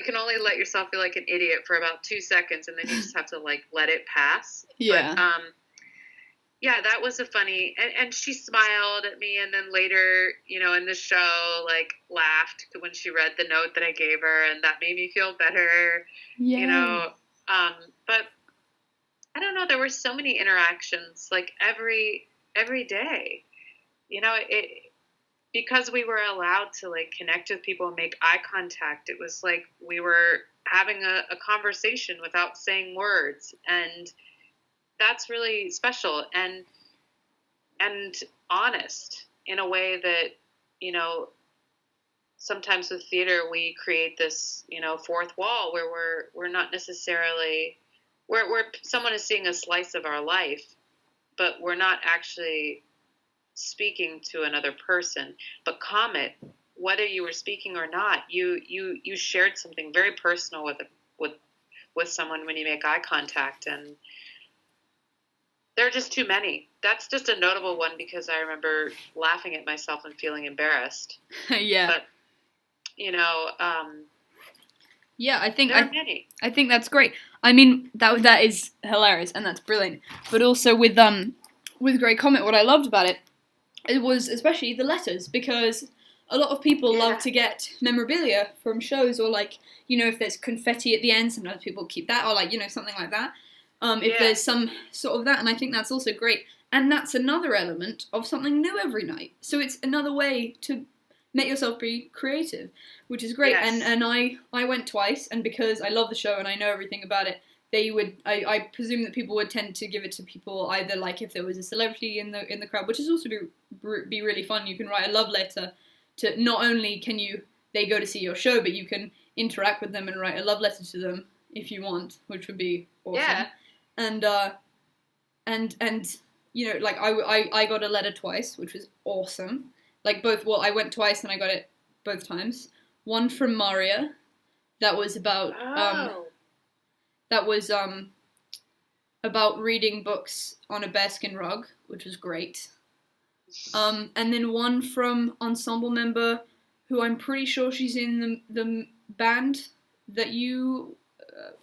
can only let yourself feel like an idiot for about 2 seconds. And then you just have to, like, let it pass. Yeah. But, yeah, that was a funny, and she smiled at me, and then later, in the show, like, laughed when she read the note that I gave her, and that made me feel better, but I don't know, there were so many interactions, like, every day, because we were allowed to, like, connect with people and make eye contact, it was like we were having a conversation without saying words, and that's really special and honest in a way that, sometimes with theater we create this, fourth wall where we're not necessarily where someone is seeing a slice of our life, but we're not actually speaking to another person. But Comet, whether you were speaking or not, you shared something very personal with someone when you make eye contact, and there are just too many. That's just a notable one because I remember laughing at myself and feeling embarrassed. Yeah. But, yeah, I think there are many. I think that's great. I mean, that is hilarious and that's brilliant. But also with Great Comet, what I loved about it was especially the letters, because a lot of people love to get memorabilia from shows, or like, if there's confetti at the end, sometimes people keep that, or like, something like that. If there's some sort of that, and I think that's also great. And that's another element of something new every night. So it's another way to make yourself be creative, which is great. Yes. And I went twice, and because I love the show and I know everything about it, I presume that people would tend to give it to people either like if there was a celebrity in the crowd, which is also be really fun. You can write a love letter to, not only can they go to see your show, but you can interact with them and write a love letter to them if you want, which would be awesome. Yeah. And like I got a letter twice, which was awesome. Like I went twice and I got it both times. One from Maria, that was about about reading books on a bearskin rug, which was great. And then one from ensemble member, who I'm pretty sure she's in the band that you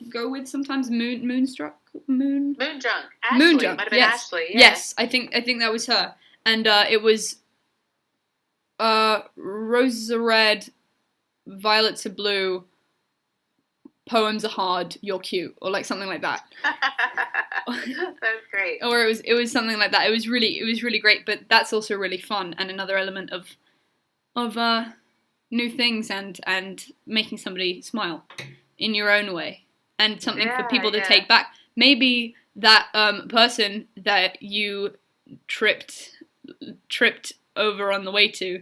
go with sometimes, Moondrunk. Ashley, might have been yes. Ashley. Yeah. Yes, I think that was her, and it was roses are red, violets are blue, poems are hard, you're cute, or like something like that. That's great. Or it was something like that. It was really great, but that's also really fun and another element of new things and making somebody smile in your own way, and something for people to take back. Maybe that person that you tripped over on the way to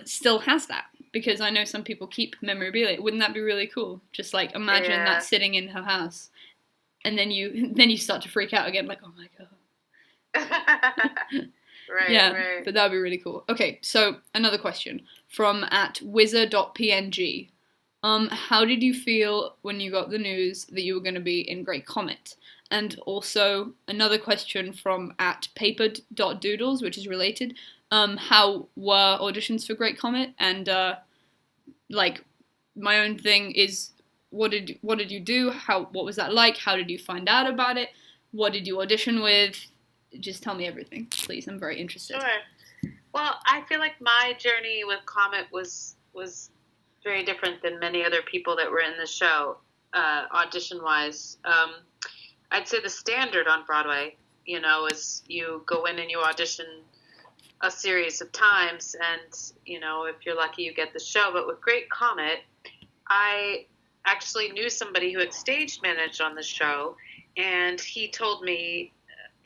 still has that, because I know some people keep memorabilia. Wouldn't that be really cool? Just like imagine that sitting in her house, and then you start to freak out again, like, oh my god. Right. But that would be really cool. Okay, so another question from @wizard.png. How did you feel when you got the news that you were going to be in Great Comet? And also another question from @papered.doodles, which is related. How were auditions for Great Comet? And like my own thing is, what did you do? What was that like? How did you find out about it? What did you audition with? Just tell me everything, please. I'm very interested. Sure. Well, I feel like my journey with Comet was very different than many other people that were in the show, audition-wise. I'd say the standard on Broadway, is you go in and you audition a series of times, and, if you're lucky, you get the show. But with Great Comet, I actually knew somebody who had stage managed on the show, and he told me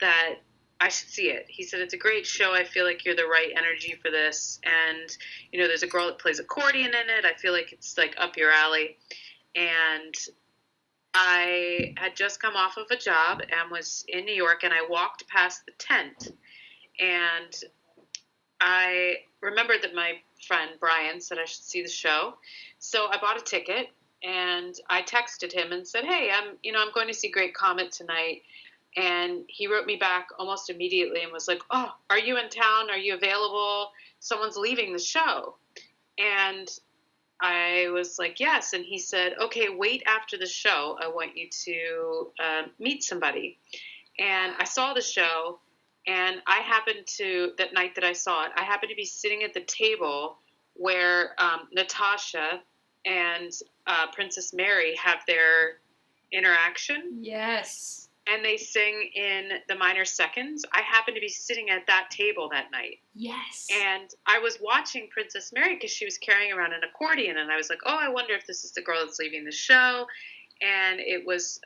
that I should see it. He said, it's a great show. I feel like you're the right energy for this. And, there's a girl that plays accordion in it. I feel like it's like up your alley. And I had just come off of a job and was in New York, and I walked past the tent, and I remembered that my friend Brian said I should see the show. So I bought a ticket, and I texted him and said, hey, I'm going to see Great Comet tonight. And he wrote me back almost immediately and was like, oh, are you in town? Are you available? Someone's leaving the show. And I was like, yes. And he said, okay, wait after the show. I want you to meet somebody. And I saw the show, and I happened to, that night that I saw it, I happened to be sitting at the table where Natasha and Princess Mary have their interaction. Yes. And they sing in the minor seconds. I happened to be sitting at that table that night. Yes. And I was watching Princess Mary because she was carrying around an accordion. And I was like, oh, I wonder if this is the girl that's leaving the show. And it was,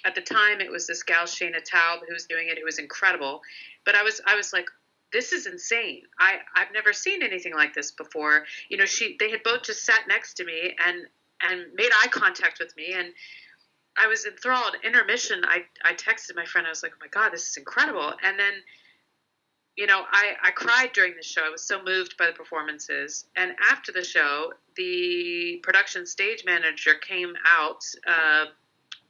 at the time, it was this gal, Shayna Taub, who was doing it. It was incredible. But I was like, this is insane. I've never seen anything like this before. They had both just sat next to me and made eye contact with me. And I was enthralled. Intermission, I texted my friend. I was like, oh, my God, this is incredible. And then, I cried during the show. I was so moved by the performances. And after the show, the production stage manager came out,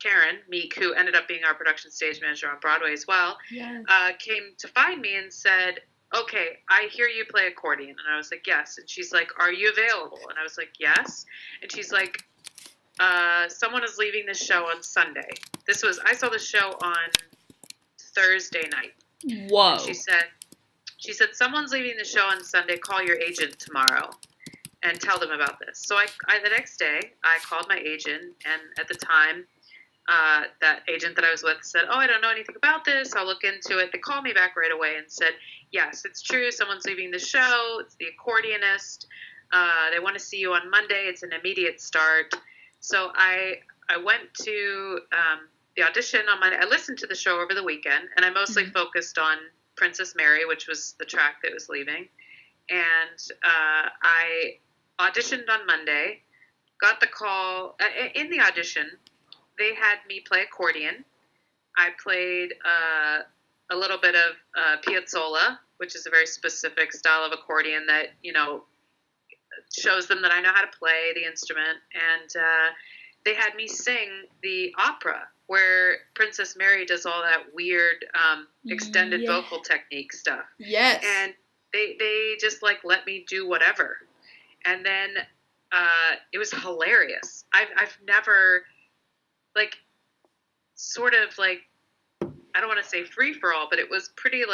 Karen Meek, who ended up being our production stage manager on Broadway as well, yes. Came to find me and said, okay, I hear you play accordion. And I was like, yes. And she's like, are you available? And I was like, yes. And she's like, someone is leaving the show on Sunday. I saw the show on Thursday night. Whoa. And she said, someone's leaving the show on Sunday. Call your agent tomorrow and tell them about this. So the next day, I called my agent, and at the time, that agent that I was with said, oh, I don't know anything about this. I'll look into it. They called me back right away and said, yes, it's true. Someone's leaving the show. It's the accordionist. They want to see you on Monday. It's an immediate start. So I went to the audition on Monday. I listened to the show over the weekend, and I mostly focused on Princess Mary, which was the track that was leaving. And I auditioned on Monday, got the call. In the audition, they had me play accordion. I played a little bit of piazzolla, which is a very specific style of accordion that, shows them that I know how to play the instrument. And they had me sing the opera where Princess Mary does all that weird extended vocal technique stuff. Yes. And they just let me do whatever. And then it was hilarious. I've never I don't want to say free for all, but it was pretty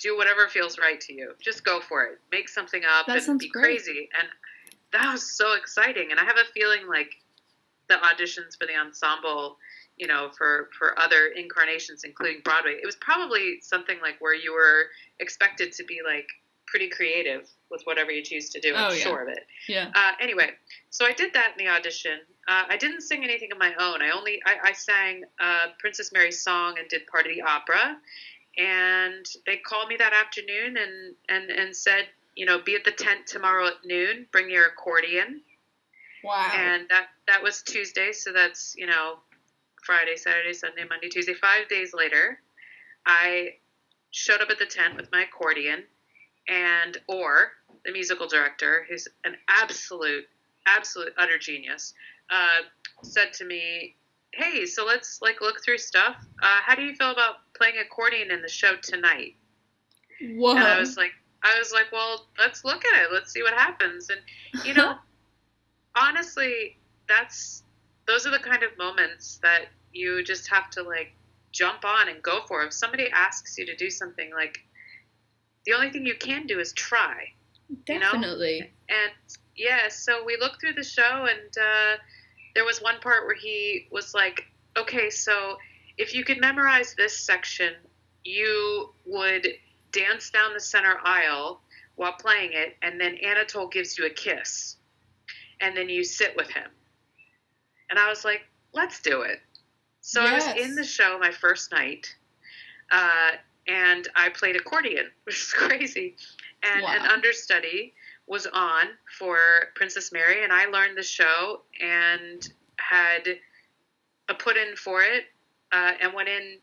do whatever feels right to you. Just go for it. Make something up and be crazy. And that was so exciting. And I have a feeling the auditions for the ensemble, for other incarnations, including Broadway, it was probably something where you were expected to be pretty creative with whatever you choose to do. I'm sure of it. Yeah. Anyway, so I did that in the audition. I didn't sing anything of my own. I sang Princess Mary's song and did part of the opera. And they called me that afternoon and said, be at the tent tomorrow at noon. Bring your accordion. Wow. And that was Tuesday. So that's, Friday, Saturday, Sunday, Monday, Tuesday. 5 days later, I showed up at the tent with my accordion, and the musical director, who's an absolute utter genius, said to me, hey, so let's look through stuff. How do you feel about playing accordion in the show tonight? Whoa. And I was like, well, let's look at it. Let's see what happens. And, honestly, those are the kind of moments that you just have to jump on and go for. If somebody asks you to do something, the only thing you can do is try. Definitely. And so we looked through the show, and there was one part where he was like, okay, so if you could memorize this section, you would dance down the center aisle while playing it, and then Anatole gives you a kiss, and then you sit with him. And I was like, let's do it. So I was in the show my first night, and I played accordion, which is crazy. And an understudy was on for Princess Mary, and I learned the show and had a put-in for it, and went in,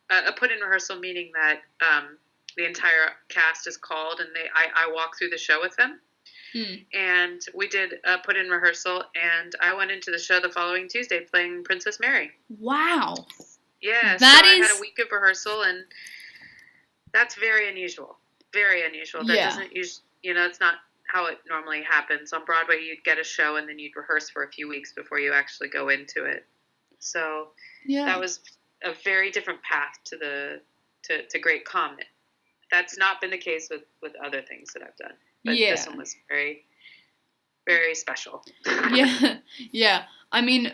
a put-in rehearsal, meaning that the entire cast is called, and I walk through the show with them. And we did a put-in rehearsal, and I went into the show the following Tuesday playing Princess Mary. Wow. Yeah, I had a week of rehearsal, and that's very unusual. Very unusual. That doesn't usually, it's not how it normally happens. On Broadway, you'd get a show, and then you'd rehearse for a few weeks before you actually go into it. So that was a very different path to Great Comet. That's not been the case with other things that I've done. But this one was very, very special. Yeah. I mean,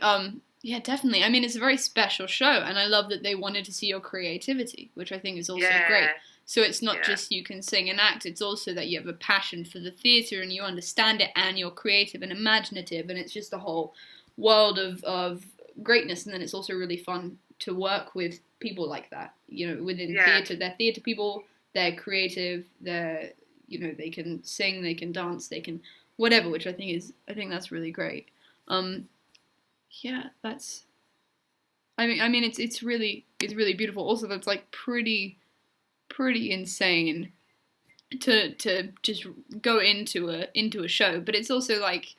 definitely. I mean, it's a very special show, and I love that they wanted to see your creativity, which I think is also great. So it's not just you can sing and act, it's also that you have a passion for the theatre and you understand it, and you're creative and imaginative, and it's just a whole world of greatness. And then it's also really fun to work with people like that, within theatre. They're theatre people, they're creative, they're... they can sing, they can dance, they can whatever, which I think that's really great. That's. I mean, it's really beautiful. Also, that's like pretty insane to just go into a show, but it's also like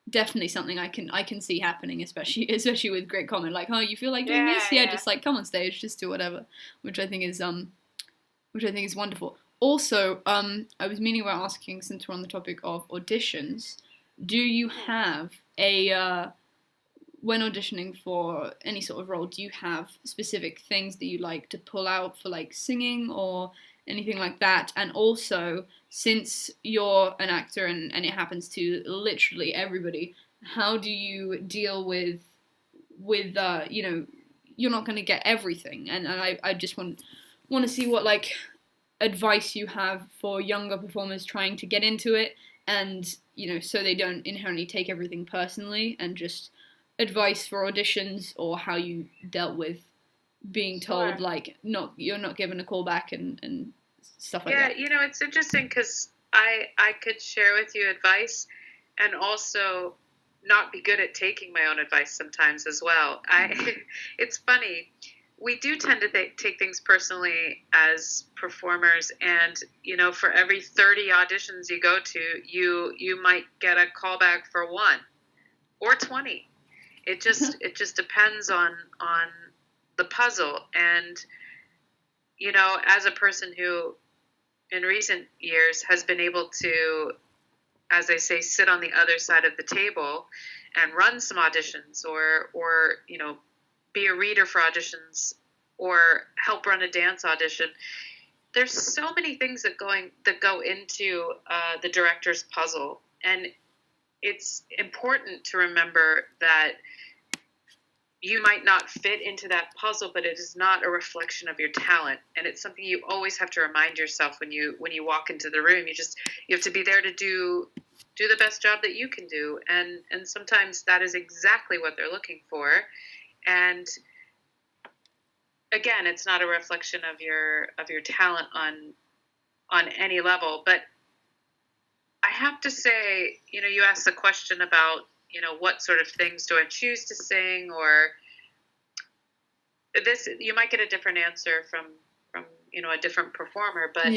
definitely something I can see happening, especially with Great Comet. Like, oh, you feel like doing this? Yeah, just like come on stage, just do whatever, which I think is wonderful. Also, I was meaning about asking, since we're on the topic of auditions, do you have when auditioning for any sort of role, do you have specific things that you like to pull out for like singing or anything like that? And also, since you're an actor and it happens to literally everybody, how do you deal with you're not going to get everything, and I just want to see what like advice you have for younger performers trying to get into it, and so they don't inherently take everything personally, and just advice for auditions, or how you dealt with being told like you're not given a call back and stuff like that. It's interesting because I could share with you advice and also not be good at taking my own advice sometimes as well. It's funny. We do tend to take things personally as performers, and for every 30 auditions you go to, you might get a callback for 1 or 20. It just depends on the puzzle. And as a person who in recent years has been able to, as I say, sit on the other side of the table and run some auditions, or be a reader for auditions, or help run a dance audition. There's so many things that go into the director's puzzle, and it's important to remember that you might not fit into that puzzle, but it is not a reflection of your talent, and it's something you always have to remind yourself when you walk into the room. You have to be there to do the best job that you can do, and sometimes that is exactly what they're looking for. And again, it's not a reflection of your talent on any level. But I have to say, you asked the question about what sort of things do I choose to sing, or this, you might get a different answer from a different performer. But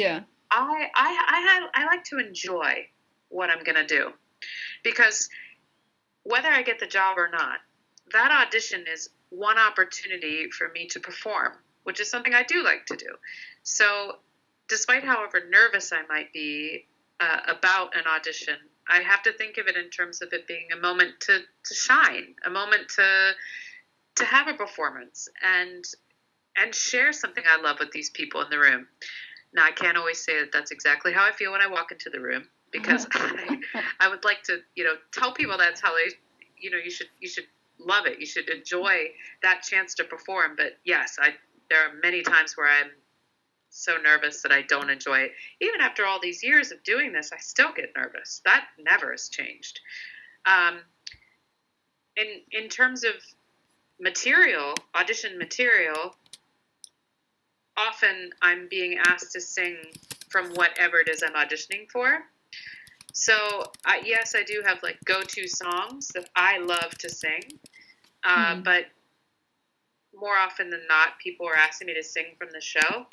I like to enjoy what I'm gonna do, because whether I get the job or not, that audition is one opportunity for me to perform, which is something I do like to do. So despite however nervous I might be about an audition, I have to think of it in terms of it being a moment to shine, a moment to have a performance and share something I love with these people in the room. Now, I can't always say that that's exactly how I feel when I walk into the room, because I would like to, tell people that's how they, you should love it. You should enjoy that chance to perform. But yes, there are many times where I'm so nervous that I don't enjoy it. Even after all these years of doing this, I still get nervous. That never has changed. In terms of material, audition material, often I'm being asked to sing from whatever it is I'm auditioning for. So, yes, I do have like go-to songs that I love to sing, but more often than not, people are asking me to sing from the show.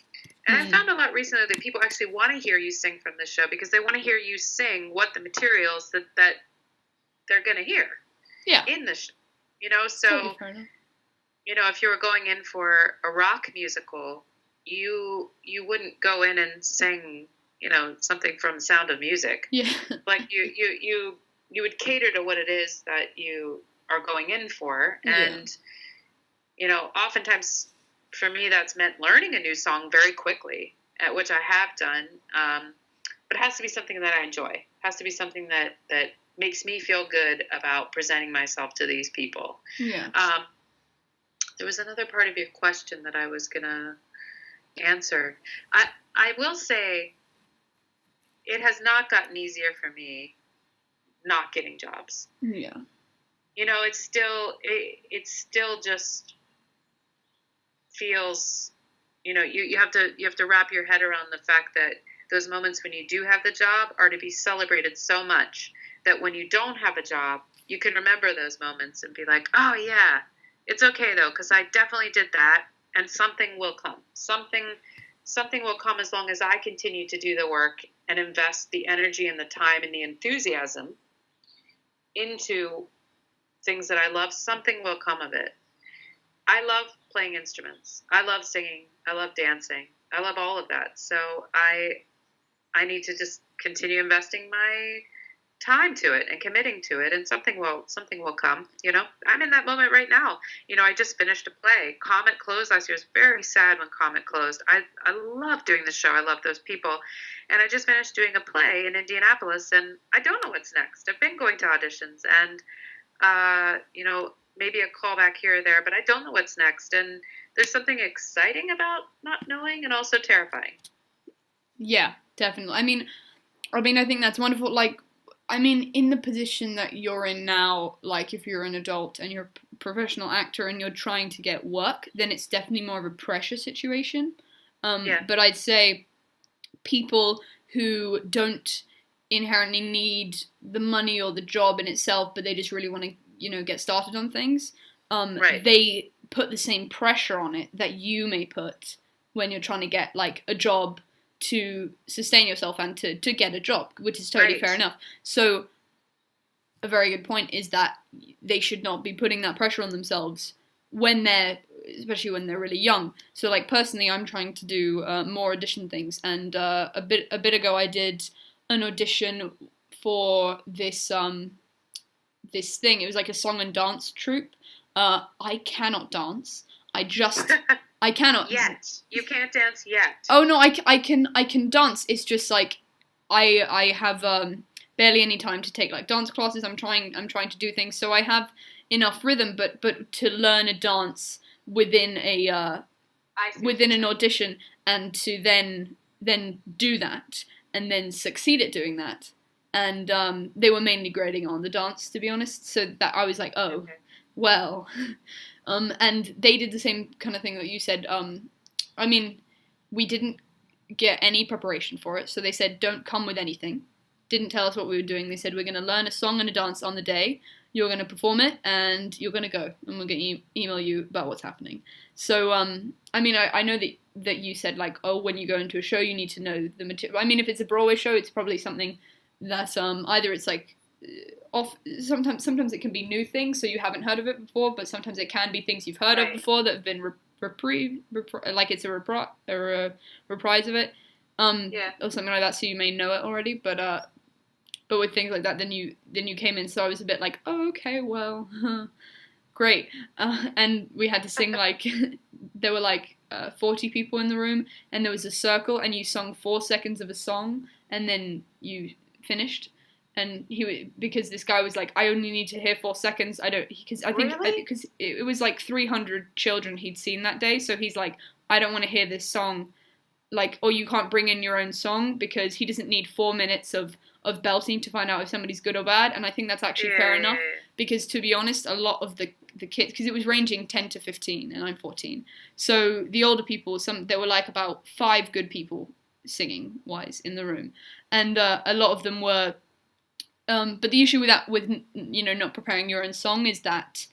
And I found a lot recently that people actually want to hear you sing from the show because they want to hear you sing what the materials that they're going to hear in the show. You know, so, you know, if you were going in for a rock musical, you wouldn't go in and sing, you know, something from Sound of Music. Yeah. Like you would cater to what it is that you are going in for. And, you know, oftentimes for me, that's meant learning a new song very quickly, which I have done. But it has to be something that I enjoy. It has to be something that makes me feel good about presenting myself to these people. Yeah. There was another part of your question that I was going to answer. I will say it has not gotten easier for me not getting jobs. Yeah. You know, it still just feels, you know, you have to wrap your head around the fact that those moments when you do have the job are to be celebrated so much that when you don't have a job, you can remember those moments and be like, oh yeah, it's okay though, because I definitely did that, and something will come. Something will come as long as I continue to do the work and invest the energy and the time and the enthusiasm into things that I love. Something will come of it. I love playing instruments. I love singing. I love dancing. I love all of that. So I need to just continue investing my time to it and committing to it, and something will come. You know, I'm in that moment right now. You know, I just finished a play. Comet closed last year. It was very sad when Comet closed. I love doing the show. I love those people, and I just finished doing a play in Indianapolis, and I don't know what's next. I've been going to auditions, and you know, maybe a callback here or there, but I don't know what's next. And there's something exciting about not knowing, and also terrifying. Yeah, definitely. I mean, I think that's wonderful. Like, I mean, in the position that you're in now, like if you're an adult and you're a professional actor and you're trying to get work, then it's definitely more of a pressure situation. But I'd say people who don't inherently need the money or the job in itself, but they just really want to, you know, get started on things, they put the same pressure on it that you may put when you're trying to get like a job to sustain yourself and to get a job, which is totally fair enough. So a very good point is that they should not be putting that pressure on themselves especially when they're really young. So like personally, I'm trying to do more audition things, and a bit ago I did an audition for this thing. It was like a song and dance troupe. I cannot dance. I cannot yet. You can't dance yet. Oh no, I can dance. It's just like I have barely any time to take like dance classes. I'm trying to do things, so I have enough rhythm, but to learn a dance within an audition and to then do that and then succeed at doing that. And they were mainly grading on the dance, to be honest. So that I was like, oh, okay. Well. And they did the same kind of thing that you said. I mean, we didn't get any preparation for it, so they said, don't come with anything. Didn't tell us what we were doing. They said, we're going to learn a song and a dance on the day. You're going to perform it, and you're going to go, and we're going to email you about what's happening. So, I mean, I know that you said, like, oh, when you go into a show, you need to know the material. I mean, if it's a Broadway show, it's probably something that either it's like sometimes it can be new things, so you haven't heard of it before, but sometimes it can be things you've heard of before that have been like it's a reprise of it, or something like that, so you may know it already. But with things like that, then you came in, so I was a bit like, oh, okay, well, great, and we had to sing like there were like 40 people in the room, and there was a circle, and you sung 4 seconds of a song, and then you finished. And because this guy was like, I only need to hear 4 seconds. Because it was like 300 children he'd seen that day. So he's like, I don't want to hear this song like, or you can't bring in your own song because he doesn't need 4 minutes of belting to find out if somebody's good or bad. And I think that's actually fair enough, because to be honest, a lot of the kids, because it was ranging 10 to 15 and I'm 14. So the older people, there were like about 5 good people singing wise in the room. And a lot of them were, but the issue with that, with, you know, not preparing your own song is that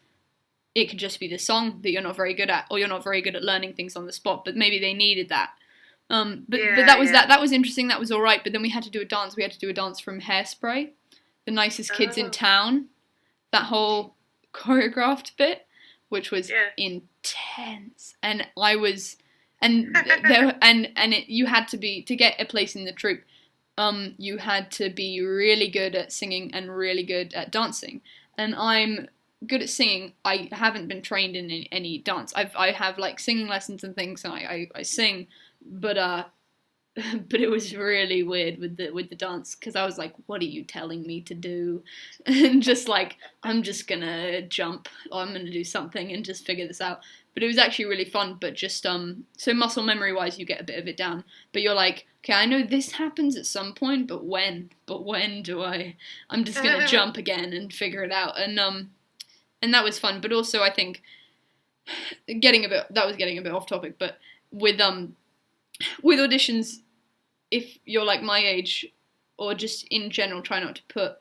it could just be the song that you're not very good at, or you're not very good at learning things on the spot, but maybe they needed that. But that was that was interesting. That was all right. But then we had to do a dance. We had to do a dance from Hairspray, The Nicest Kids in Town. That whole choreographed bit, which was intense. And I was, and there, and you had to be, to get a place in the troupe. You had to be really good at singing and really good at dancing. And I'm good at singing. I haven't been trained in any dance. I have like singing lessons and things, and I sing. But it was really weird with the dance, because I was like, what are you telling me to do? And just like, I'm just gonna jump, or I'm gonna do something and just figure this out. But it was actually really fun. But just so muscle memory wise, you get a bit of it down. But you're like, okay, I know this happens at some point, but when do I? I'm just gonna jump again and figure it out. And that was fun. But also, I think getting a bit off topic. But with auditions, if you're like my age, or just in general, try not to put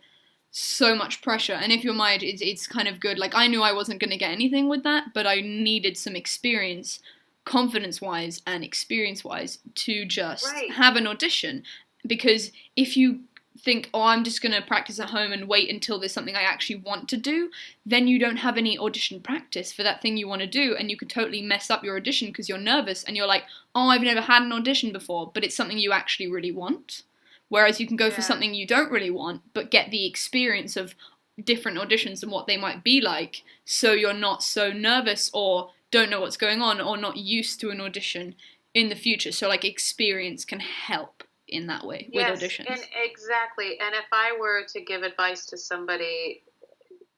so much pressure. And if you're my age, it's kind of good. Like, I knew I wasn't going to get anything with that, but I needed some experience, confidence-wise and experience-wise, to just have an audition. Because if you think, oh, I'm just going to practice at home and wait until there's something I actually want to do, then you don't have any audition practice for that thing you want to do, and you could totally mess up your audition because you're nervous and you're like, oh, I've never had an audition before, but it's something you actually really want. Whereas you can go for something you don't really want, but get the experience of different auditions and what they might be like, so you're not so nervous or don't know what's going on or not used to an audition in the future. So like, experience can help in that way with auditions. And exactly. And if I were to give advice to somebody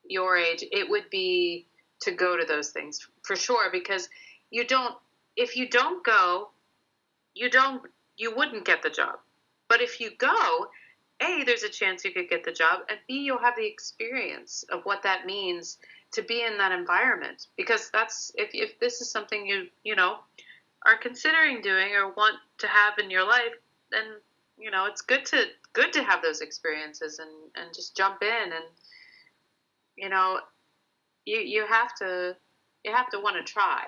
your age, it would be to go to those things for sure, because if you don't go, you wouldn't get the job. But if you go, A, there's a chance you could get the job, and B, you'll have the experience of what that means to be in that environment. Because that's, if this is something you know, are considering doing or want to have in your life, then, you know, it's good to have those experiences and just jump in, and, you know, you have to want to try,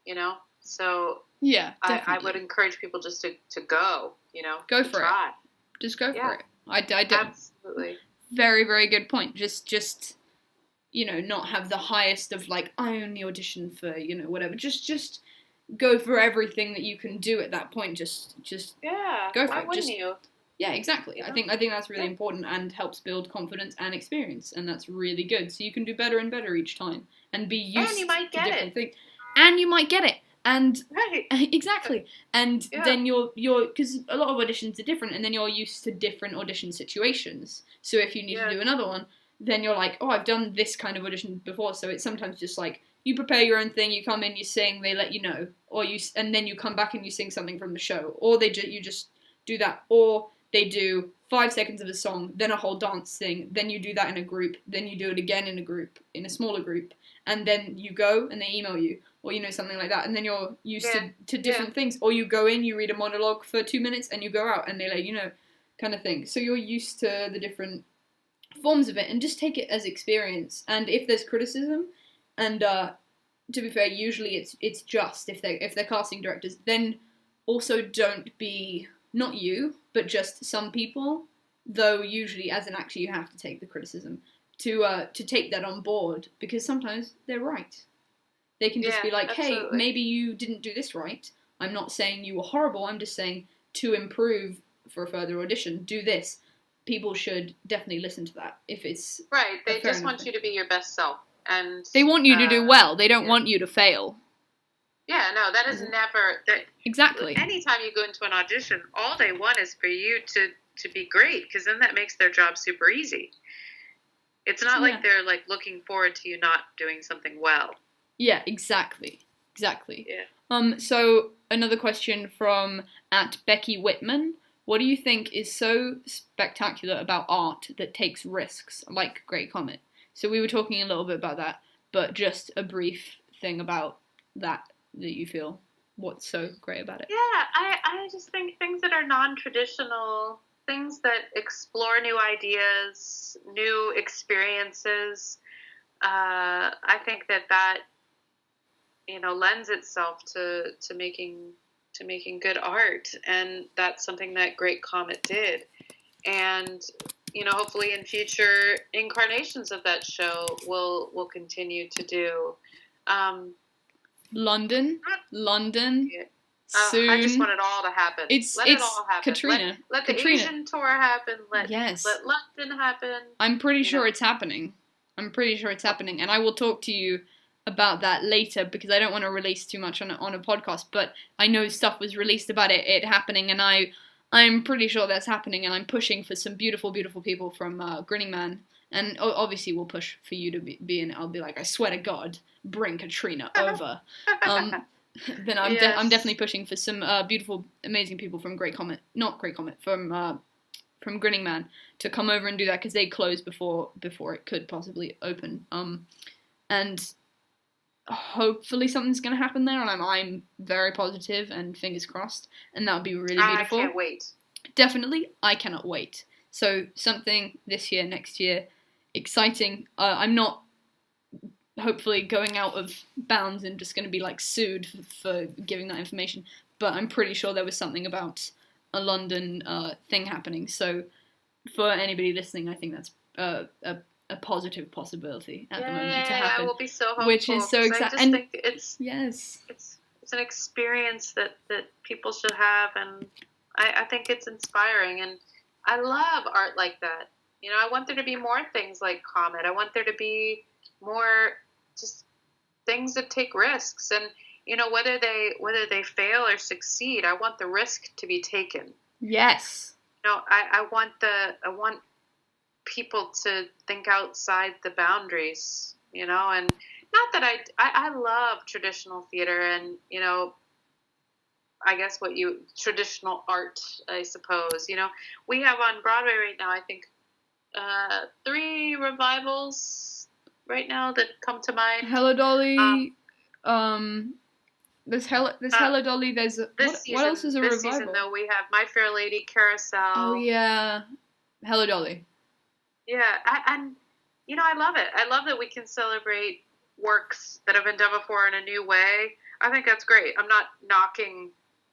you know. So yeah, I would encourage people just to go, you know, go for try. it. Just go for it. I don't. Absolutely. Very, very good point. Just you know, not have the highest of like, I only audition for, you know, whatever. Just go for everything that you can do at that point. Just go for why it. Wouldn't you? Yeah, exactly. I think that's really important and helps build confidence and experience, and that's really good. So you can do better and better each time and be used to different things. And you might get it. And exactly. And then you're because a lot of auditions are different, and then you're used to different audition situations. So if you need to do another one, then you're like, oh, I've done this kind of audition before. So it's sometimes just like, you prepare your own thing, you come in, you sing, they let you know, and then you come back and you sing something from the show, or you just do that, or they do 5 seconds of a song, then a whole dance thing, then you do that in a group, then you do it again in a group, in a smaller group, and then you go and they email you, or, you know, something like that, and then you're used to different things, or you go in, you read a monologue for 2 minutes, and you go out, and they let you know, kind of thing. So you're used to the different forms of it, and just take it as experience. And if there's criticism, and to be fair, usually it's just if they're casting directors, then also don't be, not you, but just some people, though usually as an actor you have to take the criticism, to take that on board, because sometimes they're right. They can just be like, hey, maybe you didn't do this right. I'm not saying you were horrible, I'm just saying to improve for a further audition, do this. People should definitely listen to that if it's right. They just want you to be your best self, and they want you to do well. They don't want you to fail. Yeah, no, that is never exactly. Anytime you go into an audition, all they want is for you to be great, because then that makes their job super easy. It's not like they're like looking forward to you not doing something well. Yeah, exactly. Exactly. Yeah. So another question from @BeckyWhitman. What do you think is so spectacular about art that takes risks, like Great Comet? So we were talking a little bit about that, but just a brief thing about that you feel. What's so great about it? Yeah, I just think things that are non-traditional, things that explore new ideas, new experiences, I think that lends itself to making good art, and that's something that Great Comet did. And hopefully in future incarnations of that show we'll continue to do. London. Yeah. Soon. I just want it all to happen. Let it all happen. Katrina. Let the Asian tour happen. Let London happen. I'm pretty sure it's happening. And I will talk to you about that later because I don't want to release too much on a podcast. But I know stuff was released about it happening, and I'm pretty sure that's happening. And I'm pushing for some beautiful, beautiful people from Grinning Man, and obviously we'll push for you to be in it. I'll be like, I swear to God, bring Katrina over. Then I'm definitely pushing for some beautiful, amazing people from from Grinning Man to come over and do that because they closed before it could possibly open. And hopefully something's gonna happen there, and I'm very positive and fingers crossed, and that would be really beautiful. I can't wait. Definitely, I cannot wait. So something this year, next year, exciting. I'm not hopefully going out of bounds and just going to be like sued for giving that information, but I'm pretty sure there was something about a London thing happening. So for anybody listening, I think that's a positive possibility at the moment to happen. I will be so hopeful, which is so exciting. I just think it's an experience that people should have, and I think it's inspiring, and I love art like that. I want there to be more things like Comet. I want there to be more just things that take risks, and whether they fail or succeed, I want the risk to be taken. Yes. I want people to think outside the boundaries, and not that I love traditional theater and I guess traditional art, I suppose. We have on Broadway right now, I think 3 revivals right now that come to mind. Hello Dolly. There's Hello Dolly. There's what else is a revival? This season, though, we have My Fair Lady, Carousel. Oh yeah, Hello Dolly. Yeah, I love it. I love that we can celebrate works that have been done before in a new way. I think that's great. I'm not knocking,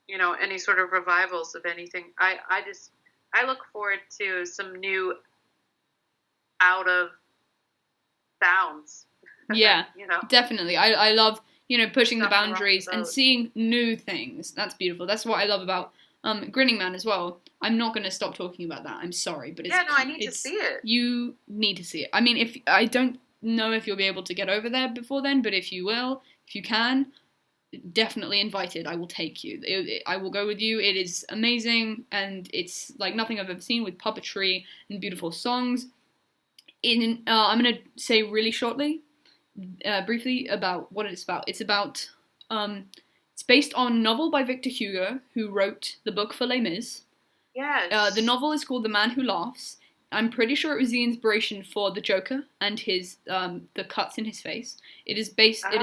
any sort of revivals of anything. I look forward to some new out of bounds. Yeah, definitely. I love, pushing the boundaries and seeing new things. That's beautiful. That's what I love about Grinning Man as well. I'm not going to stop talking about that. I'm sorry, but I need to see it. You need to see it. I mean, I don't know if you'll be able to get over there before then, but if you can, definitely invited. I will take you. I will go with you. It is amazing, and it's like nothing I've ever seen, with puppetry and beautiful songs. I'm going to say really briefly about what it's about. It's about, it's based on a novel by Victor Hugo, who wrote the book for Les Mis. Yes. The novel is called The Man Who Laughs. I'm pretty sure it was the inspiration for the Joker and his the cuts in his face. It is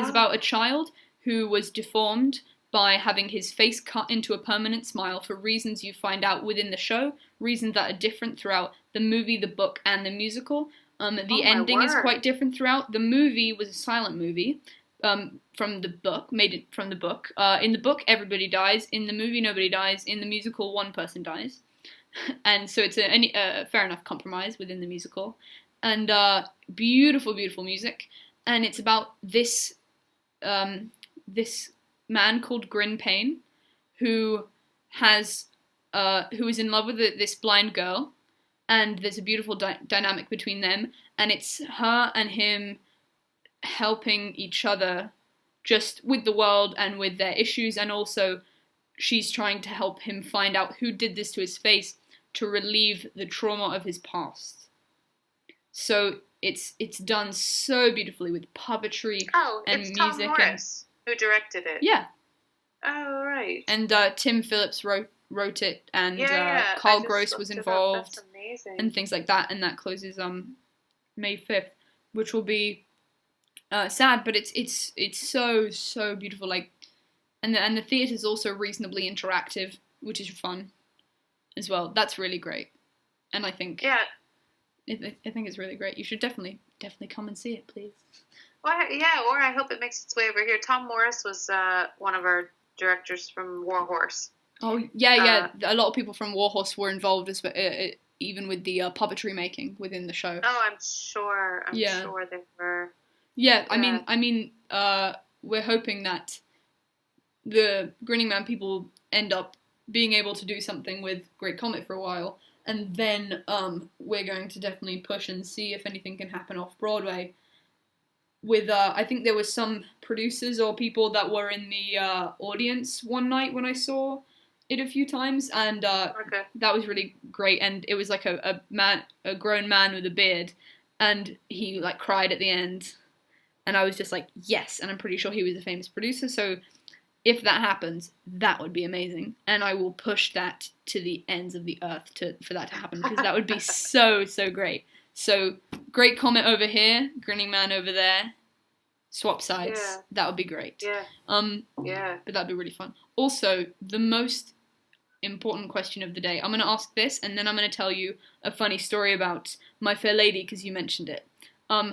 about a child who was deformed by having his face cut into a permanent smile for reasons you find out within the show, reasons that are different throughout the movie, the book, and the musical. The ending is quite different throughout. The movie was a silent movie from the book, made it from the book. In the book, everybody dies. In the movie, nobody dies. In the musical, one person dies. And so it's a fair enough compromise within the musical. And beautiful, beautiful music. And it's about this man called Grin Payne, who is in love with this blind girl. And there's a beautiful dynamic between them, and it's her and him helping each other just with the world and with their issues, and also she's trying to help him find out who did this to his face to relieve the trauma of his past. So it's done so beautifully with puppetry and music. Tom Morris. Who directed it? Yeah. Oh, right. And Tim Phillips wrote it, and Yeah. Carl Gross was involved. That's amazing. And things like that, and that closes May 5th, which will be sad, but it's so beautiful. Like, and the theater is also reasonably interactive, which is fun as well. That's really great, and I think I think it's really great. You should definitely come and see it, please. Well, yeah, or I hope it makes its way over here. Tom Morris was one of our directors from Warhorse. Oh yeah. A lot of people from Warhorse were involved as even with the puppetry making within the show. Oh, I'm sure. I'm sure they were. Yeah, I mean, we're hoping that the Grinning Man people end up being able to do something with Great Comet for a while, and then we're going to definitely push and see if anything can happen off Broadway. With I think there was some producers or people that were in the audience one night when I saw it a few times, and that was really great. And it was like a grown man with a beard, and he like cried at the end, and I was just like, yes. And I'm pretty sure he was a famous producer, so if that happens, that would be amazing, and I will push that to the ends of the earth for that to happen, because that would be so great. So Great Comet over here, Grinning Man over there, swap sides. Yeah. That would be great. Yeah. But that'd be really fun. Also, the most important question of the day. I'm going to ask this, and then I'm going to tell you a funny story about My Fair Lady, because you mentioned it.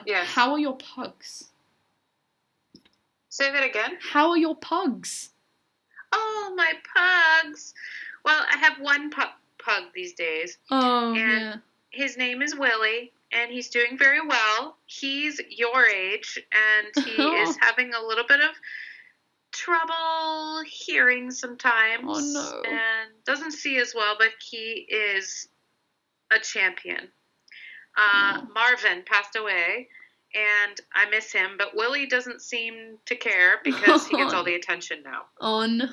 Yes. How are your pugs? Say that again? How are your pugs? Oh, my pugs. Well, I have one pug these days. Oh, and yeah. His name is Willie, and he's doing very well. He's your age, and he is having a little bit of trouble hearing sometimes. Oh, no. And doesn't see as well, but he is a champion. Marvin passed away, and I miss him, but Willie doesn't seem to care because he gets all the attention now. Oh, no.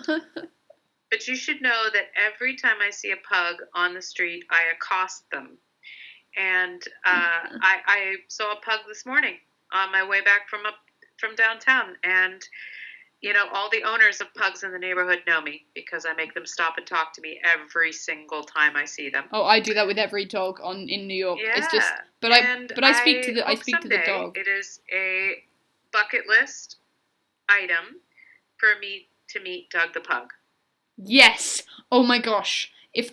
But you should know that every time I see a pug on the street, I accost them. And I saw a pug this morning on my way back from downtown, and you know, all the owners of pugs in the neighborhood know me because I make them stop and talk to me every single time I see them. Oh, I do that with every dog in New York. Yeah. It's just, I speak to the dog. It is a bucket list item for me to meet Doug the pug. Yes. Oh my gosh. If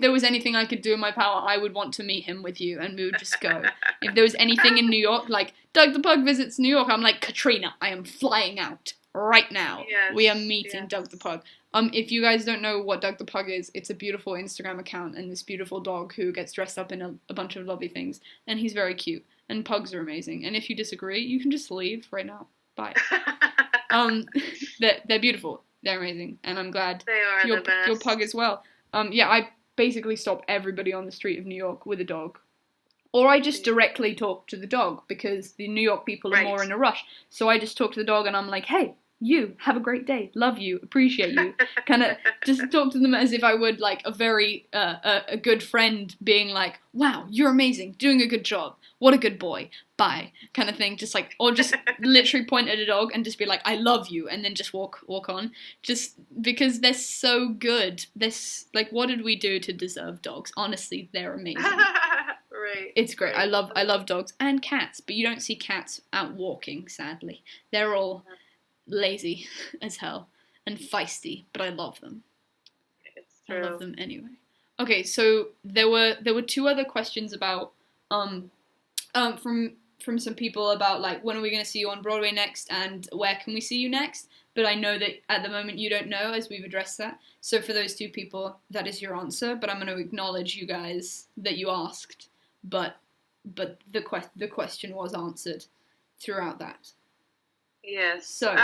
there was anything I could do in my power, I would want to meet him with you, and we would just go. If there was anything in New York, like Doug the Pug visits New York, I'm like, Katrina, I am flying out right now. Yes, we are meeting Doug the Pug. If you guys don't know what Doug the Pug is, it's a beautiful Instagram account and this beautiful dog who gets dressed up in a bunch of lovely things, and he's very cute. And pugs are amazing. And if you disagree, you can just leave right now. Bye. They're beautiful. They're amazing, and I'm glad they are your the best. Your pug as well. I basically stop everybody on the street of New York with a dog. Or I just directly talk to the dog, because the New York people are more in a rush. So I just talk to the dog and I'm like, hey, you, have a great day, love you, appreciate you. Kind of just talk to them as if I would like a very, a good friend being like, wow, you're amazing, doing a good job, what a good boy, bye, kind of thing. Just like, or just literally point at a dog and just be like, I love you, and then just walk on. Just because they're so good. Like, what did we do to deserve dogs? Honestly, they're amazing. Right. It's great. I love dogs and cats, but you don't see cats out walking, sadly. They're all lazy as hell and feisty, but I love them. It's true. I love them anyway. Okay, so there were two other questions about from some people about like, when are we going to see you on Broadway next, and where can we see you next? But I know that at the moment you don't know, as we've addressed that. So for those two people, that is your answer. But I'm going to acknowledge you guys that you asked. But the question was answered throughout that. Yes. So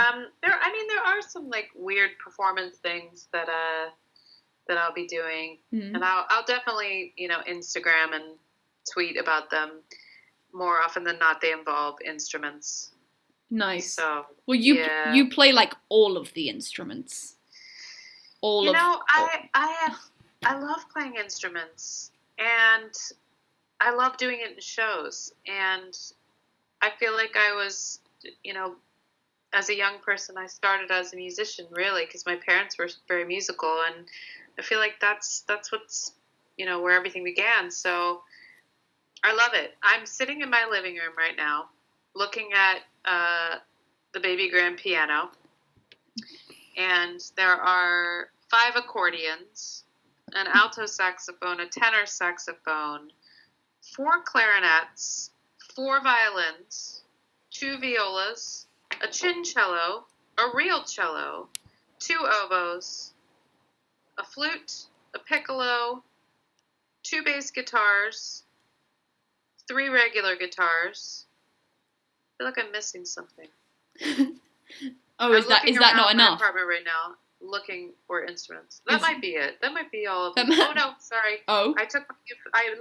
there are some like weird performance things that I'll be doing, and I'll definitely Instagram and tweet about them. More often than not, they involve instruments. Nice. So well, you play like all of the instruments. I love playing instruments, and I love doing it in shows, and I feel like I was, as a young person, I started as a musician, really, because my parents were very musical, and I feel like that's what's, where everything began. So I love it. I'm sitting in my living room right now, looking at the baby grand piano, and there are 5 accordions, an alto saxophone, a tenor saxophone, 4 clarinets, 4 violins, 2 violas, a chincello, a real cello, 2 oboes, a flute, a piccolo, 2 bass guitars, 3 regular guitars. I feel like I'm missing something. Oh, is that not enough? I'm apartment right now, looking for instruments. That might be it. That might be all of them. Oh no, sorry. Oh. I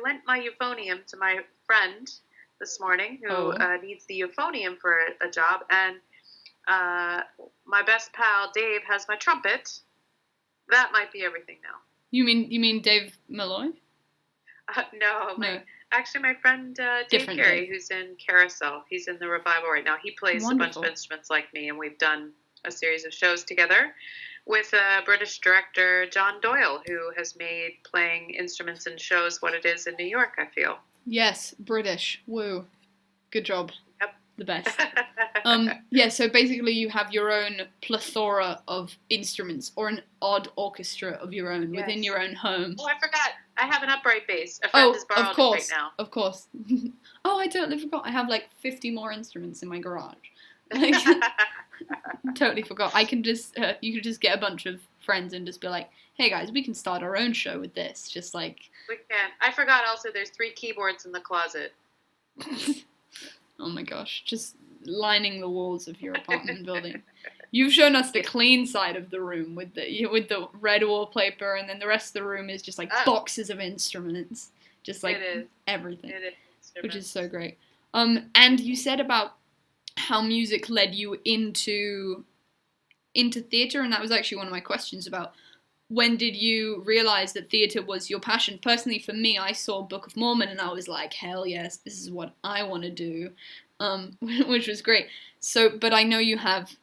lent my euphonium to my friend this morning who needs the euphonium for a job, and my best pal Dave has my trumpet. That might be everything now. You mean Dave Malloy? No. Actually, my friend Dave Carey, who's in Carousel, he's in the revival right now. He plays a bunch of instruments like me, and we've done a series of shows together with British director John Doyle, who has made playing instruments in shows what it is in New York, I feel. Yes, British. Woo. Good job. Yep. The best. So basically you have your own plethora of instruments, or an odd orchestra of your own within your own home. Oh, I forgot. I have an upright bass. A friend has borrowed it right now. Of course. Oh, I totally forgot. I have like 50 more instruments in my garage. Totally forgot. I can just, you could just get a bunch of friends and just be like, hey guys, we can start our own show with this. Just like. We can. I forgot also there's 3 keyboards in the closet. Oh my gosh. Just lining the walls of your apartment building. You've shown us the clean side of the room with the red wallpaper, and then the rest of the room is just like boxes of instruments, just like everything, which is so great. And you said about how music led you into theatre, and that was actually one of my questions about when did you realize that theatre was your passion. Personally, for me, I saw Book of Mormon, and I was like, hell yes, this is what I want to do, which was great. So, but I know you have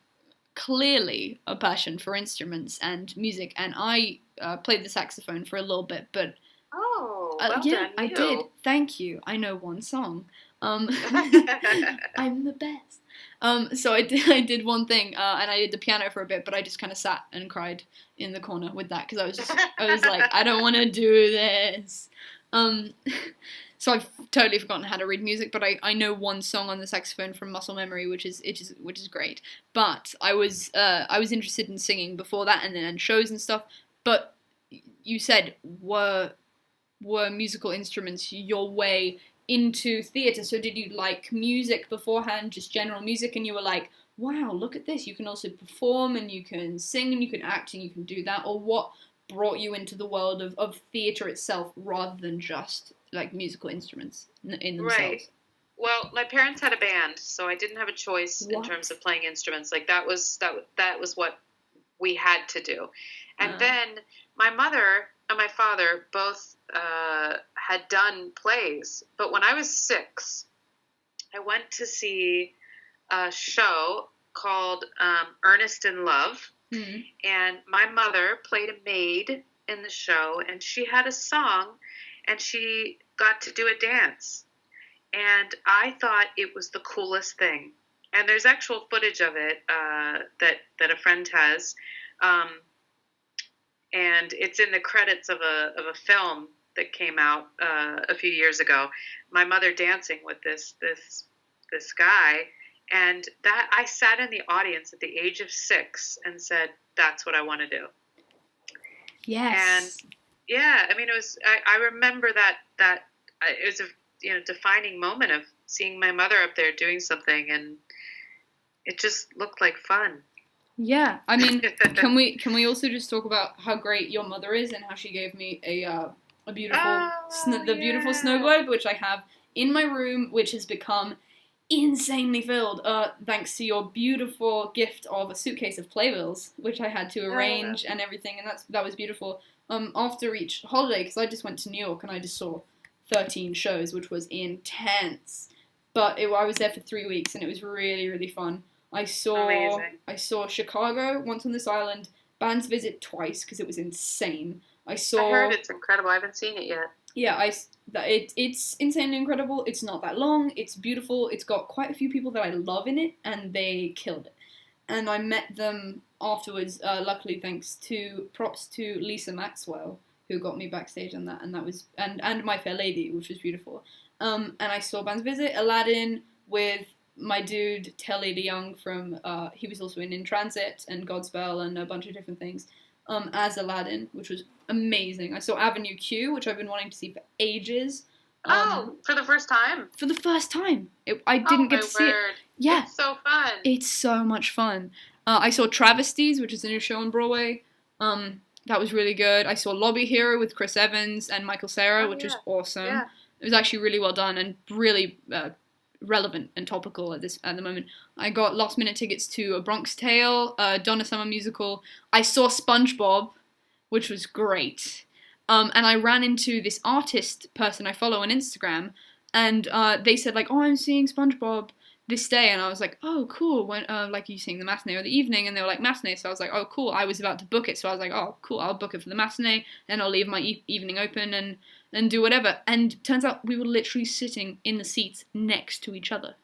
clearly a passion for instruments and music, and I played the saxophone for a little bit, but well yeah, done, I did. Thank you. I know one song. I'm the best. So I did one thing, and I did the piano for a bit, but I just kind of sat and cried in the corner with that because I was like, I don't want to do this. So I've totally forgotten how to read music, but I know one song on the saxophone from muscle memory, which is great. But I was interested in singing before that, and then shows and stuff. But you said were musical instruments your way into theatre? So did you like music beforehand, just general music, and you were like, wow, look at this, you can also perform and you can sing and you can act and you can do that? Or what brought you into the world of theatre itself rather than just like musical instruments in themselves? Right. Well, my parents had a band, so I didn't have a choice in terms of playing instruments. Like that was what we had to do. And then my mother and my father both had done plays, but when I was 6, I went to see a show called Ernest in Love, and my mother played a maid in the show, and she had a song, and she got to do a dance, and I thought it was the coolest thing. And there's actual footage of it that a friend has, and it's in the credits of a film that came out a few years ago. My mother dancing with this guy, and that I sat in the audience at the age of 6 and said, "That's what I want to do." Yes. And yeah, I mean, it was. I remember that it was a defining moment of seeing my mother up there doing something, and it just looked like fun. Yeah, I mean, can we also just talk about how great your mother is and how she gave me a beautiful beautiful snow globe, which I have in my room, which has become insanely filled thanks to your beautiful gift of a suitcase of playbills, which I had to arrange and everything, and that was beautiful. After each holiday, because I just went to New York and I just saw 13 shows, which was intense. But I was there for 3 weeks and it was really, really fun. Amazing. I saw Chicago once on this island, Band's Visit twice because it was insane. I heard it's incredible. I haven't seen it yet. Yeah, it's insanely incredible. It's not that long. It's beautiful. It's got quite a few people that I love in it, and they killed it. And I met them afterwards. Luckily, props to Lisa Maxwell, who got me backstage on that, and that was and My Fair Lady, which was beautiful. And I saw Band's Visit, Aladdin with my dude Telly DeYoung from he was also in Transit and Godspell and a bunch of different things. As Aladdin, which was amazing. I saw Avenue Q, which I've been wanting to see for ages. For the first time? For the first time. I didn't get to see it. Yeah. It's so fun. It's so much fun. I saw Travesties, which is a new show on Broadway. That was really good. I saw Lobby Hero with Chris Evans and Michael Cera, which was awesome. Yeah. It was actually really well done and really relevant and topical at the moment. I got last minute tickets to A Bronx Tale, Donna Summer musical. I saw SpongeBob, which was great. And I ran into this artist person I follow on Instagram, and they said like, "Oh, I'm seeing SpongeBob this day," and I was like, "Oh, cool. When like, are you seeing the matinee or the evening?" And they were like, "Matinee." So I was like, "Oh, cool." I was about to book it, so I was like, "Oh, cool. I'll book it for the matinee, and I'll leave my evening open and do whatever." And turns out we were literally sitting in the seats next to each other.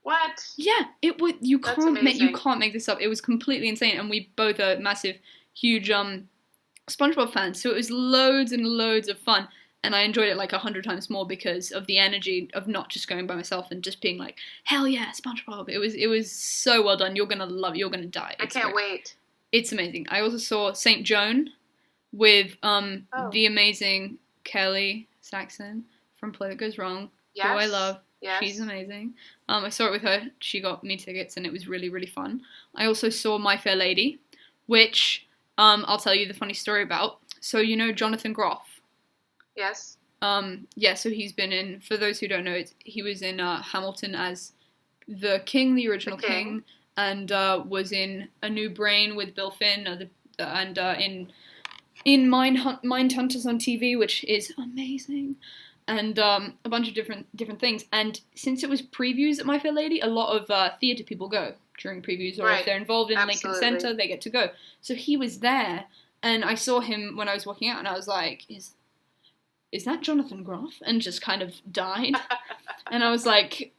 What? Yeah, it was. You can't make this up. It was completely insane, and we both are massive, huge SpongeBob fans. So it was loads and loads of fun, and I enjoyed it like 100 times more because of the energy of not just going by myself and just being like, hell yeah, SpongeBob. It was so well done. You're gonna love it. You're gonna die. I can't wait. It's amazing. I also saw Saint Joan with the amazing Kelly Saxon from Play That Goes Wrong, who I love. Yes. She's amazing. I saw it with her. She got me tickets, and it was really, really fun. I also saw My Fair Lady, which I'll tell you the funny story about. So you know Jonathan Groff? Yes. Yeah, so he's been in, for those who don't know it, he was in Hamilton as the king, the original king, and was in A New Brain with Bill Finn, in Mindhunters on TV, which is amazing, and a bunch of different things. And since it was previews at My Fair Lady, a lot of theatre people go during previews, or if they're involved in Lincoln Center, they get to go. So he was there, and I saw him when I was walking out, and I was like, is that Jonathan Groff? And just kind of died. And I was like,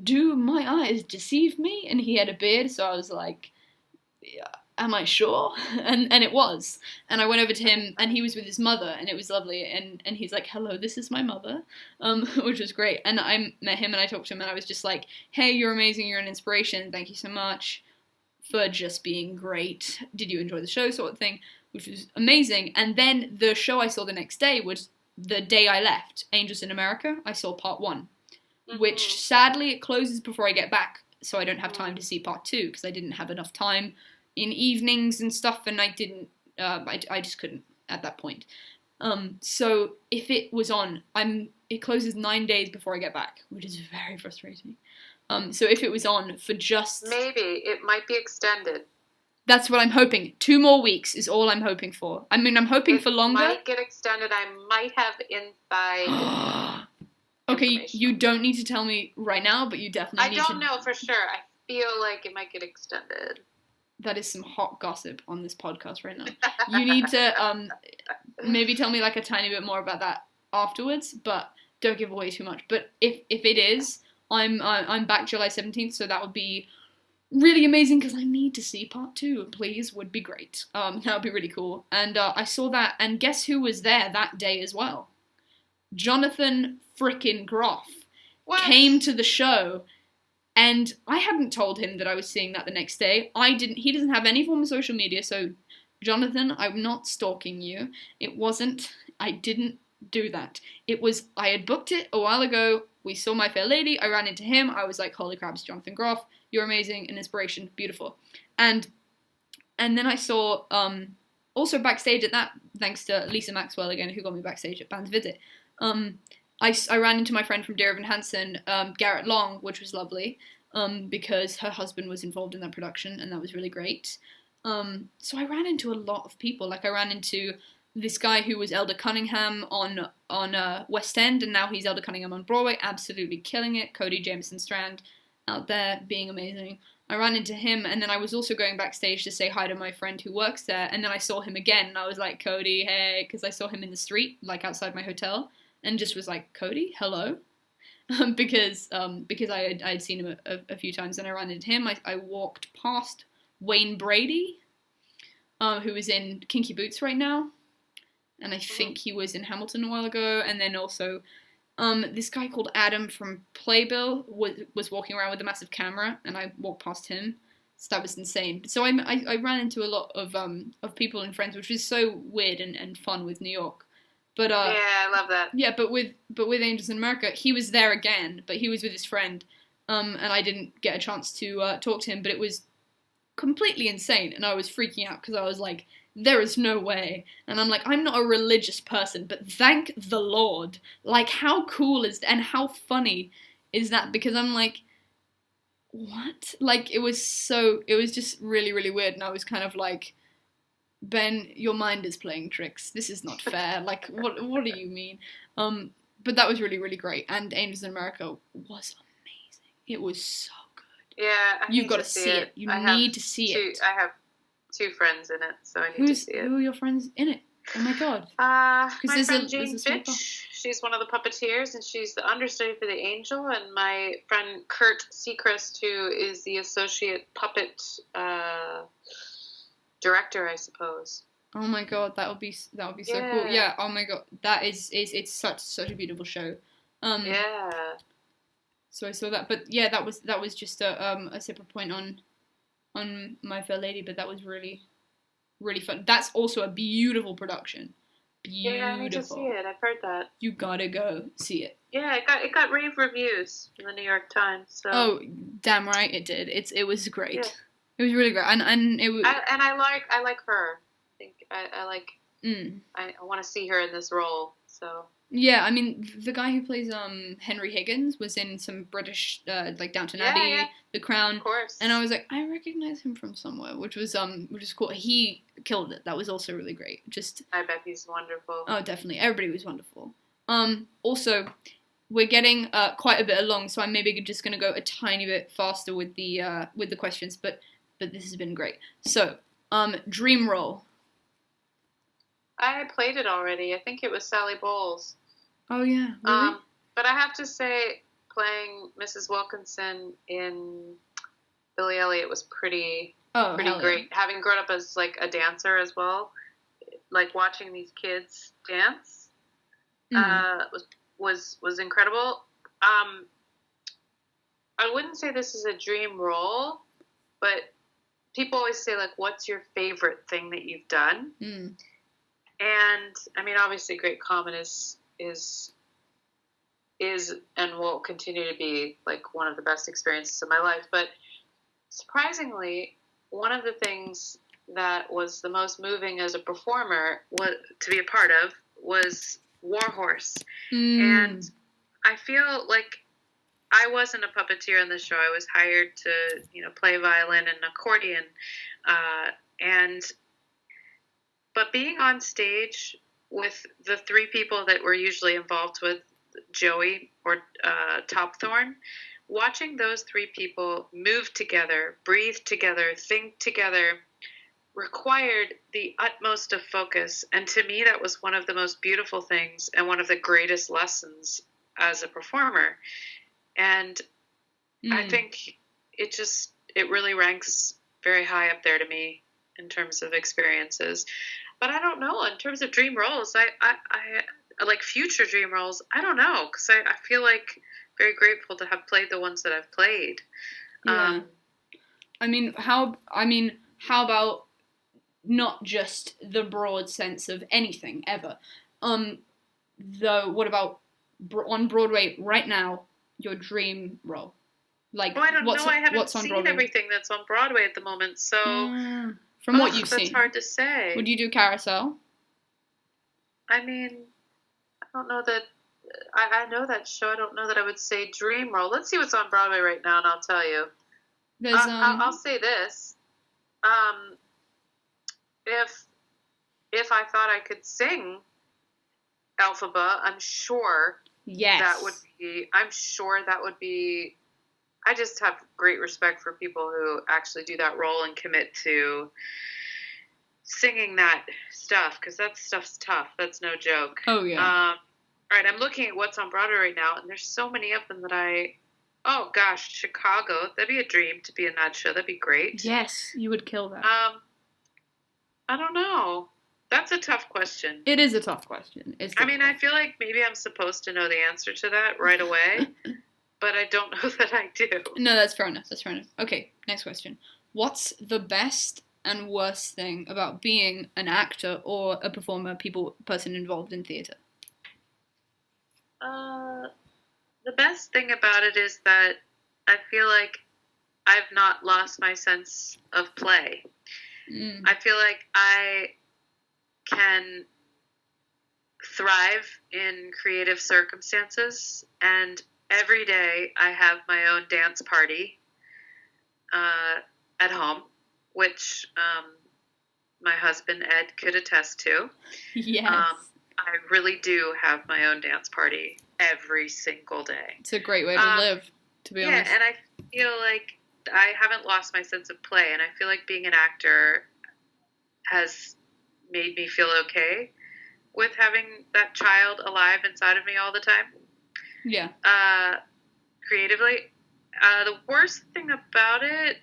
do my eyes deceive me? And he had a beard, so I was like, yeah, am I sure? And it was. And I went over to him, and he was with his mother, and it was lovely. And he's like, hello, this is my mother, which was great. And I met him, and I talked to him, and I was just like, hey, you're amazing, you're an inspiration, thank you so much for just being great. Did you enjoy the show, sort of thing, which was amazing. And then the show I saw the next day was the day I left, Angels in America. I saw part 1, which sadly it closes before I get back, so I don't have time to see part 2, because I didn't have enough time in evenings and stuff, and I didn't, I just couldn't at that point. So if it was on, it closes 9 days before I get back, which is very frustrating. So if it was on for just... Maybe, it might be extended. That's what I'm hoping. 2 more weeks is all I'm hoping for. I mean, I'm hoping for longer. It might get extended. I might have inside Okay, you don't need to tell me right now, but you definitely need to... I don't know for sure. I feel like it might get extended. That is some hot gossip on this podcast right now. You need to maybe tell me like a tiny bit more about that afterwards, but don't give away too much. But if it is, I'm back July 17th, so that would be really amazing, because I need to see part 2. Please, would be great. That would be really cool. And I saw that, and guess who was there that day as well? Jonathan frickin' Groff came to the show, and I hadn't told him that I was seeing that the next day. He doesn't have any form of social media, so Jonathan, I'm not stalking you. I didn't do that. I had booked it a while ago. We saw My Fair Lady. I ran into him. I was like, holy crap, it's Jonathan Groff. You're amazing, an inspiration, beautiful. And then I saw, also backstage at that, thanks to Lisa Maxwell again, who got me backstage at Band's Visit, I ran into my friend from Dear Evan Hansen, Garrett Long, which was lovely, because her husband was involved in that production, and that was really great. So I ran into a lot of people. Like, I ran into this guy who was Elder Cunningham on West End, and now he's Elder Cunningham on Broadway, absolutely killing it. Cody Jameson Strand out there being amazing. I ran into him, and then I was also going backstage to say hi to my friend who works there, and then I saw him again, and I was like, Cody, hey, because I saw him in the street, like outside my hotel, and just was like, Cody, hello? because I had seen him a few times, and I ran into him. I walked past Wayne Brady, who is in Kinky Boots right now, and I think he was in Hamilton a while ago, and then also this guy called Adam from Playbill was walking around with a massive camera, and I walked past him. So that was insane. So I ran into a lot of people and friends, which is so weird and fun with New York. But yeah, I love that. Yeah, but with Angels in America, he was there again, but he was with his friend, and I didn't get a chance to talk to him. But it was completely insane, and I was freaking out because I was like, there is no way. And I'm like, I'm not a religious person, but thank the Lord. Like, how cool and how funny is that? Because I'm like, what? Like, it was just really, really weird, and I was kind of like, Ben, your mind is playing tricks. This is not fair. Like, what do you mean? But that was really, really great. And Angels in America was amazing. It was so good. Yeah, You've got to see it. You need to see it. I have 2 friends in it, so I need to see it. Who are your friends in it? Oh my god. My friend Jane Fitch. She's one of the puppeteers, and she's the understudy for the Angel. And my friend Kurt Seacrest, who is the associate puppet director, I suppose. Oh my god, that would be so cool. Yeah. Oh my god, it's such a beautiful show. Yeah. So I saw that, but yeah, that was just a separate point on My Fair Lady, but that was really, really fun. That's also a beautiful production. Beautiful. Yeah, I need to see it. I've heard that. You gotta go see it. Yeah, it got rave reviews in the New York Times. So. Oh, damn right it did. It was great. Yeah. It was really great, and it was. I like her. I think I like. I want to see her in this role. So. Yeah, I mean, the guy who plays Henry Higgins was in some British like Downton Abbey, The Crown, of course. And I was like, I recognize him from somewhere, which is cool. He killed it. That was also really great. I bet he's wonderful. Oh, definitely. Everybody was wonderful. Also, we're getting quite a bit along, so I'm maybe just gonna go a tiny bit faster with the questions, but this has been great. So, dream role. I played it already. I think it was Sally Bowles. Oh, yeah. Really? But I have to say, playing Mrs. Wilkinson in Billy Elliot was pretty great. Yeah. Having grown up as, like, a dancer as well, like, watching these kids dance was incredible. I wouldn't say this is a dream role, but people always say, like, what's your favorite thing that you've done? And, I mean, obviously Great Comet is and will continue to be, like, one of the best experiences of my life. But surprisingly, one of the things that was the most moving as a performer to be a part of was Warhorse. And I feel like I wasn't a puppeteer on the show. I was hired to, play violin and accordion. But being on stage with the 3 people that we're usually involved with, Joey or Topthorn, watching those 3 people move together, breathe together, think together, required the utmost of focus. And to me, that was one of the most beautiful things and one of the greatest lessons as a performer. And I think it really ranks very high up there to me in terms of experiences. But I don't know, in terms of dream roles, I like future dream roles, I don't know, because I feel like very grateful to have played the ones that I've played. Yeah. How about not just the broad sense of anything ever? Though, what about on Broadway right now, your dream role? Like, I don't know. I haven't seen everything that's on Broadway at the moment, so from what you've seen, that's hard to say. Would you do Carousel? I mean, I don't know that. I know that show. I don't know that I would say dream role. Let's see what's on Broadway right now, and I'll tell you. There's I'll say this. If I thought I could sing Elphaba, I'm sure that would be I just have great respect for people who actually do that role and commit to singing that stuff, because that stuff's tough. That's no joke. Oh, yeah. All right, I'm looking at what's on Broadway right now, and there's so many of them that oh gosh, Chicago. That'd be a dream to be in that show. That'd be great. Yes, you would kill that. I don't know. That's a tough question. It is a tough question. I mean, I feel like maybe I'm supposed to know the answer to that right away, but I don't know that I do. No, that's fair enough. Okay, next question. What's the best and worst thing about being an actor or a performer, person involved in theatre? The best thing about it is that I feel like I've not lost my sense of play. I feel like I can thrive in creative circumstances, and every day I have my own dance party at home, which my husband Ed could attest to. Yes. I really do have my own dance party every single day. It's a great way to live, to be honest. Yeah, and I feel like I haven't lost my sense of play, and I feel like being an actor has made me feel okay with having that child alive inside of me all the time. Yeah. Creatively. The worst thing about it,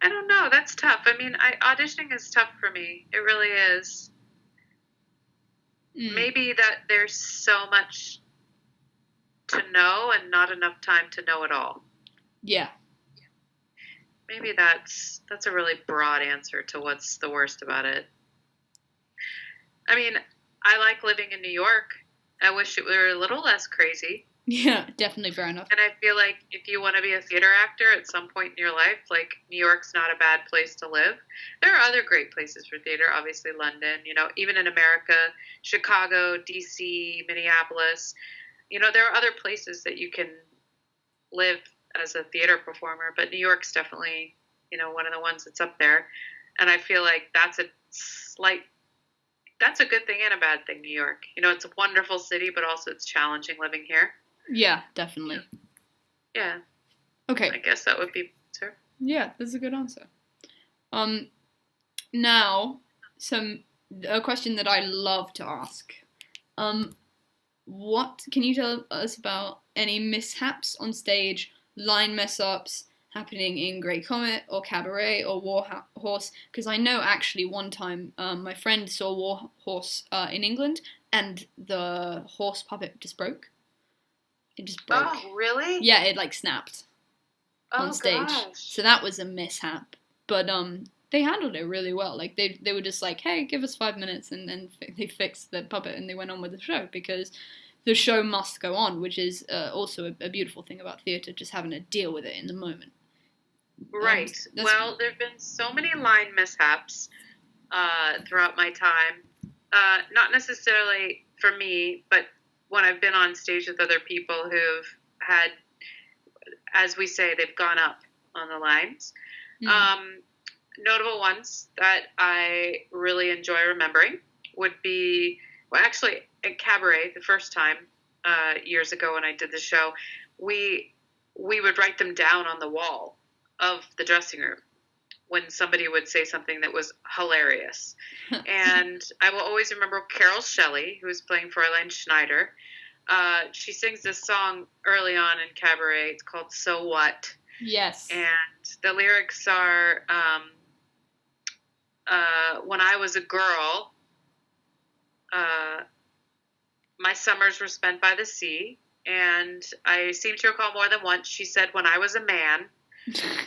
I don't know. That's tough. I mean, auditioning is tough for me. It really is. Maybe that there's so much to know and not enough time to know it all. Yeah. Maybe that's a really broad answer to what's the worst about it. I mean, I like living in New York. I wish it were a little less crazy. Yeah, definitely fair enough. And I feel like if you want to be a theater actor at some point in your life, like, New York's not a bad place to live. There are other great places for theater, obviously London, even in America, Chicago, DC, Minneapolis. There are other places that you can live as a theater performer, but New York's definitely, one of the ones that's up there. And I feel like that's a good thing and a bad thing, New York. It's a wonderful city, but also it's challenging living here. Yeah, definitely. Yeah. Okay. I guess that would be sir. Yeah, that's a good answer. Now, a question that I love to ask. What can you tell us about any mishaps on stage, line mess-ups happening in Great Comet or Cabaret or War Horse? Because I know actually one time my friend saw War Horse in England, and the horse puppet just broke. It just broke. Oh, really? Yeah, it snapped on stage. Gosh. So that was a mishap. But they handled it really well. They were just like, hey, give us 5 minutes, and then they fixed the puppet and they went on with the show, because the show must go on, which is also a beautiful thing about theatre, just having to deal with it in the moment. Right. Well, there have been so many line mishaps throughout my time. Not necessarily for me, but when I've been on stage with other people who've had, as we say, they've gone up on the lines. Notable ones that I really enjoy remembering would be, well, actually, at Cabaret, the first time, years ago when I did the show, we would write them down on the wall of the dressing room when somebody would say something that was hilarious. And I will always remember Carol Shelley, who was playing Fräulein Schneider. She sings this song early on in Cabaret. It's called So What? Yes. And the lyrics are, when I was a girl, my summers were spent by the sea. And I seem to recall more than once she said, when I was a man,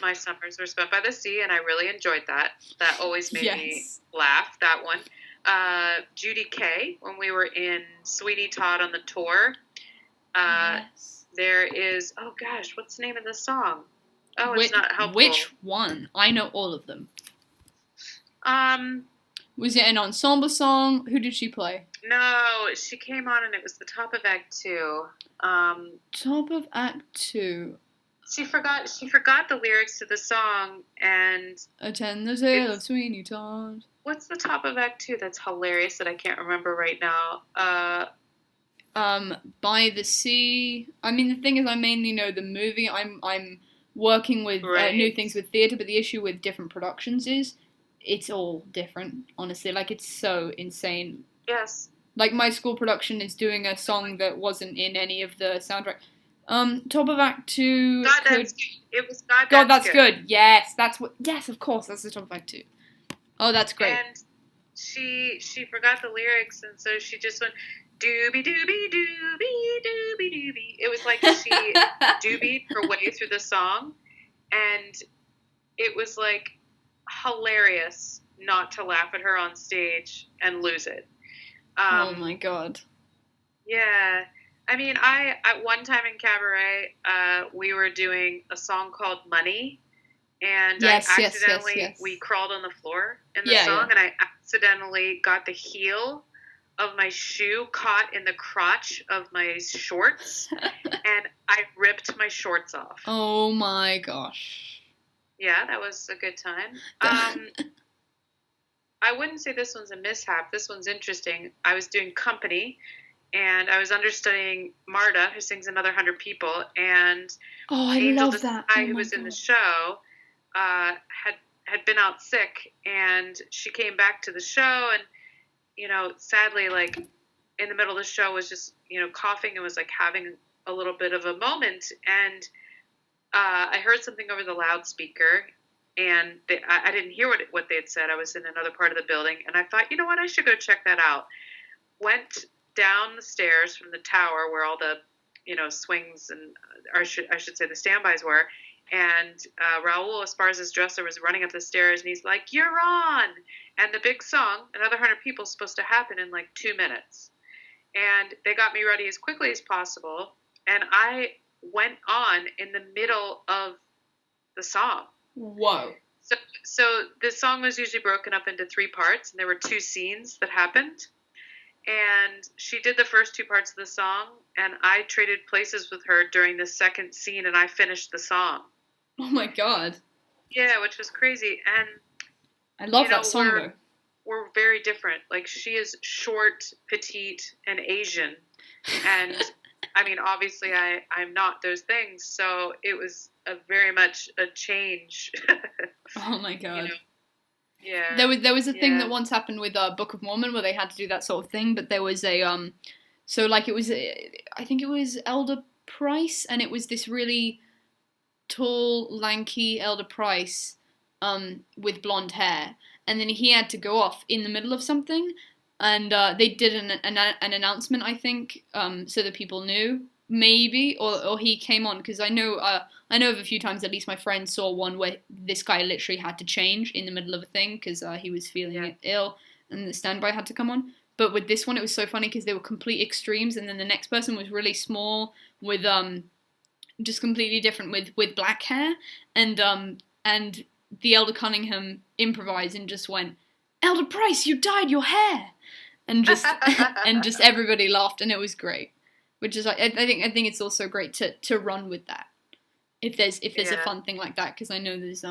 my summers were spent by the sea, and I really enjoyed that. That always made me laugh, that one. Judy Kay, when we were in Sweeney Todd on the tour, there is, oh gosh, what's the name of the song? Oh, it's not helpful. Which one? I know all of them. Was it an ensemble song? Who did she play? No, she came on and it was the top of Act 2. Top of Act 2. She forgot the lyrics to the song, and Attend the Tale of Sweeney Todd. What's the top of Act 2 that's hilarious that I can't remember right now? By the Sea. I mean, the thing is, I mainly know the movie. I'm working with new things with theatre, but the issue with different productions is it's all different, honestly. Like, it's so insane. Yes. Like, my school production is doing a song that wasn't in any of the soundtrack. Top of Act 2... God, that's good. It was God, That's good. Yes, that's what... Yes, of course, that's the Top of Act 2. Oh, that's great. And she forgot the lyrics, and so she just went, doobie, doobie, doobie, doobie, doobie. It was like she doobied her way through the song, and it was, like, hilarious not to laugh at her on stage and lose it. Oh my god. Yeah. I mean, at one time in Cabaret, we were doing a song called Money, and yes, I accidentally, we crawled on the floor in the song, and I accidentally got the heel of my shoe caught in the crotch of my shorts, and I ripped my shorts off. Oh my gosh. Yeah, that was a good time. I wouldn't say this one's a mishap. This one's interesting. I was doing company, and I was understudying Marta, who sings Another 100 People, and Angel Desai, who was in the show, had been out sick, and she came back to the show, and, you know, sadly, like, in the middle of the show was just, you know, coughing and was, like, having a little bit of a moment, and I heard something over the loudspeaker, and I didn't hear what they had said. I was in another part of the building, and I thought, you know what, I should go check that out. Went down the stairs from the tower where all the, you know, swings and, I should say the standbys were, and Raul Esparza's dresser was running up the stairs, and he's like, "You're on!" And the big song, Another 100 People, is supposed to happen in like 2 minutes. And they got me ready as quickly as possible, and I went on in the middle of the song. Whoa. So the song was usually broken up into 3 parts, and there were 2 scenes that happened. And she did the first 2 parts of the song, and I traded places with her during the second scene, and I finished the song. Oh my god. Yeah, which was crazy. And I love that song, though. We're very different. Like, she is short, petite, and Asian. And, I mean, obviously I'm not those things, so it was very much a change. Oh my god. You know? Yeah. There was a thing that once happened with Book of Mormon where they had to do that sort of thing, but there was a so like it was I think it was Elder Price, and it was this really tall, lanky Elder Price with blonde hair, and then he had to go off in the middle of something, and they did an announcement, I think, so that people knew. Maybe, or he came on, because I know of a few times, at least my friend saw one where this guy literally had to change in the middle of a thing because he was feeling ill, and the standby had to come on. But with this one, it was so funny because they were complete extremes, and then the next person was really small with just completely different with black hair, and the Elder Cunningham improvised and just went, "Elder Price, you dyed your hair," and just and just everybody laughed, and it was great. Which is, I think it's also great to run with that, if there's a fun thing like that, because I know there's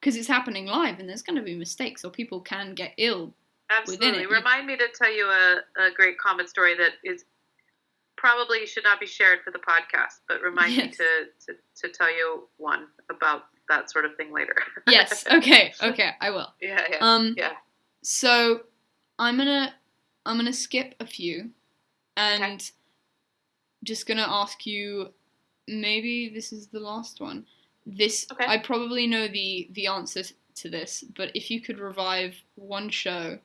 because it's happening live and there's going to be mistakes or people can get ill. Absolutely. Within it. Remind me to tell you a great comet story that is probably should not be shared for the podcast, but remind me to tell you one about that sort of thing later. Yes. Okay, I will. Yeah. So I'm gonna skip a few. And just gonna ask you, maybe this is the last one. I probably know the answer to this, but if you could revive one show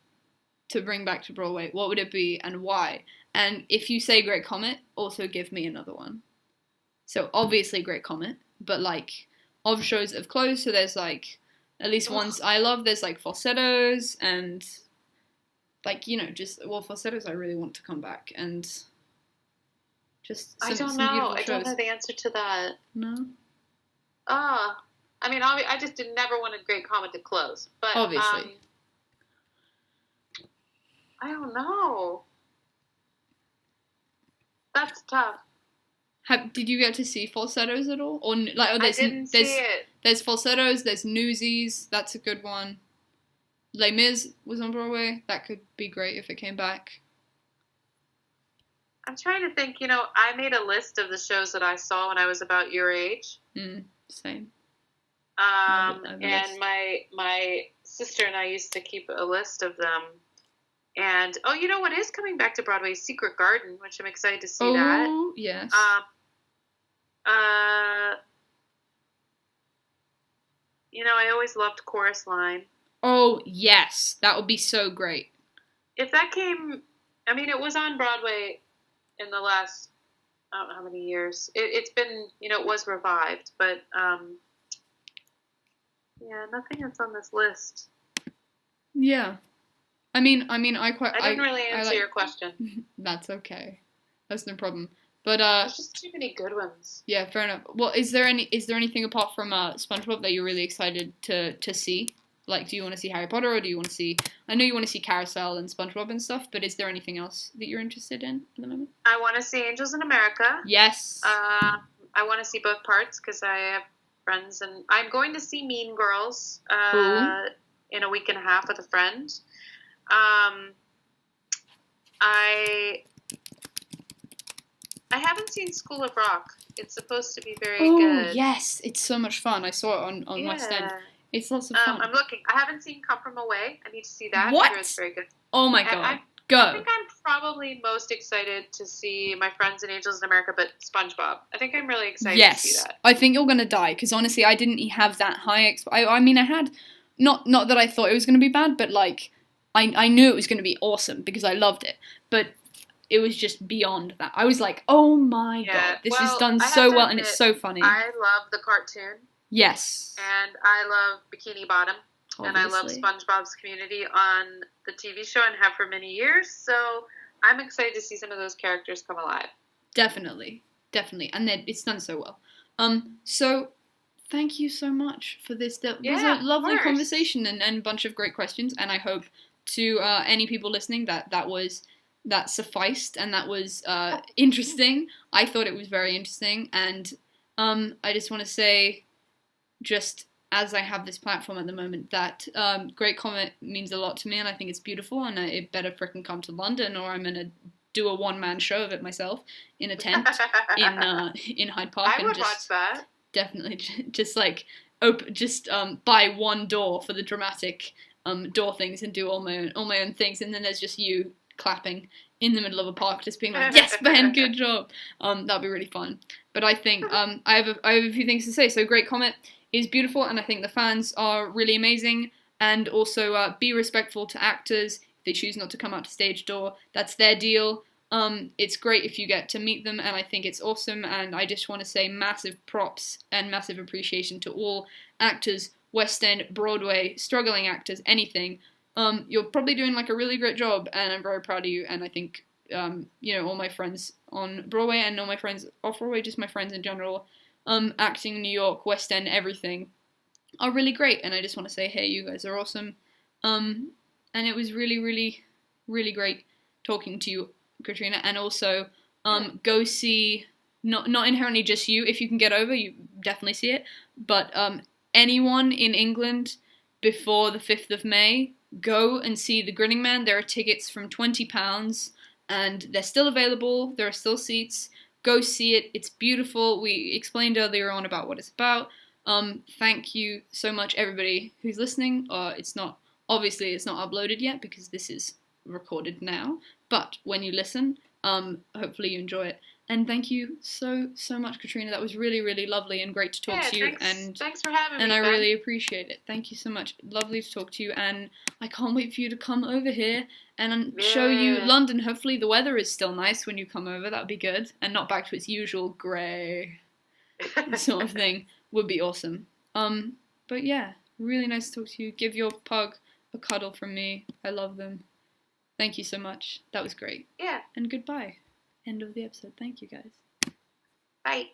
to bring back to Broadway, what would it be and why? And if you say Great Comet, also give me another one. So obviously Great Comet, but like of shows that have closed, so there's like at least ones I love. There's like Falsettos and. Like, you know, Falsettos I really want to come back, and just I don't know. I don't know the answer to that. No? I mean, I just never wanted Great Comet to close, but... Obviously. I don't know. That's tough. Did you get to see Falsettos at all? Or like, I didn't see it. There's Falsettos, there's Newsies, that's a good one. Les Mis was on Broadway. That could be great if it came back. I'm trying to think, I made a list of the shows that I saw when I was about your age. Same. And my sister and I used to keep a list of them. And, you know what is coming back to Broadway? Secret Garden, which I'm excited to see that. Oh, yes. I always loved Chorus Line. Oh, yes. That would be so great. If that came, it was on Broadway in the last, I don't know how many years. It's been, it was revived, but, nothing that's on this list. Yeah. I didn't really answer your question. That's okay. That's no problem. But there's just too many good ones. Yeah, fair enough. Well, is there anything apart from SpongeBob that you're really excited to see? Like, do you want to see Harry Potter, or do you want to see? I know you want to see Carousel and SpongeBob and stuff, but is there anything else that you're interested in at the moment? I want to see Angels in America. Yes. I want to see both parts because I have friends, and I'm going to see Mean Girls in a week and a half with a friend. I haven't seen School of Rock. It's supposed to be very good. Oh, yes. It's so much fun. I saw it on West End. It's lots of fun. I'm looking. I haven't seen Come From Away. I need to see that. What? I hear it's very good. Oh, my God. Go. I think I'm probably most excited to see my friends in Angels in America, but SpongeBob. I think I'm really excited to see that. I think you're going to die, because honestly, I didn't have that high... I had... Not that I thought it was going to be bad, but, like, I knew it was going to be awesome, because I loved it. But it was just beyond that. I was like, oh my God, this is done so well, and it's so funny. I love the cartoon. Yes. And I love Bikini Bottom. Obviously. And I love SpongeBob's Community on the TV show and have for many years. So I'm excited to see some of those characters come alive. Definitely. And it's done so well. So thank you so much for this. It was a lovely conversation and a bunch of great questions. And I hope to any people listening that sufficed and that was interesting. I thought it was very interesting. And I just want to say, just as I have this platform at the moment, that Great Comet means a lot to me, and I think it's beautiful, and it better frickin' come to London, or I'm going to do a one-man show of it myself in a tent in Hyde Park. I would watch that. Definitely, just like buy one door for the dramatic door things and do all my own things, and then there's just you clapping in the middle of a park, just being like, "Yes, Ben, good job." That'd be really fun. But I think I have a few things to say. So, Great Comet is beautiful, and I think the fans are really amazing. And also, be respectful to actors. If they choose not to come out to stage door, that's their deal. It's great if you get to meet them, and I think it's awesome. And I just want to say massive props and massive appreciation to all actors, West End, Broadway, struggling actors, anything. You're probably doing like a really great job, and I'm very proud of you. And I think, all my friends on Broadway and all my friends off Broadway, just my friends in general, acting in New York, West End, everything, are really great. And I just want to say, hey, you guys are awesome. And it was really, really, really great talking to you, Katrina. And also, go see, not inherently just you, if you can get over, you definitely see it, but anyone in England before the 5th of May, go and see The Grinning Man. There are tickets from £20, and they're still available. There are still seats. Go see it. It's beautiful. We explained earlier on about what it's about. Thank you so much, everybody who's listening. It's not uploaded yet because this is recorded now. But when you listen, hopefully you enjoy it. And thank you so much, Katrina. That was really, really lovely and great to talk to you. Thanks for having me. And I really appreciate it. Thank you so much. Lovely to talk to you. And I can't wait for you to come over here and show you London. Hopefully the weather is still nice when you come over. That would be good. And not back to its usual grey sort of thing. Would be awesome. But yeah, really nice to talk to you. Give your pug a cuddle from me. I love them. Thank you so much. That was great. Yeah. And goodbye. End of the episode. Thank you, guys. Bye.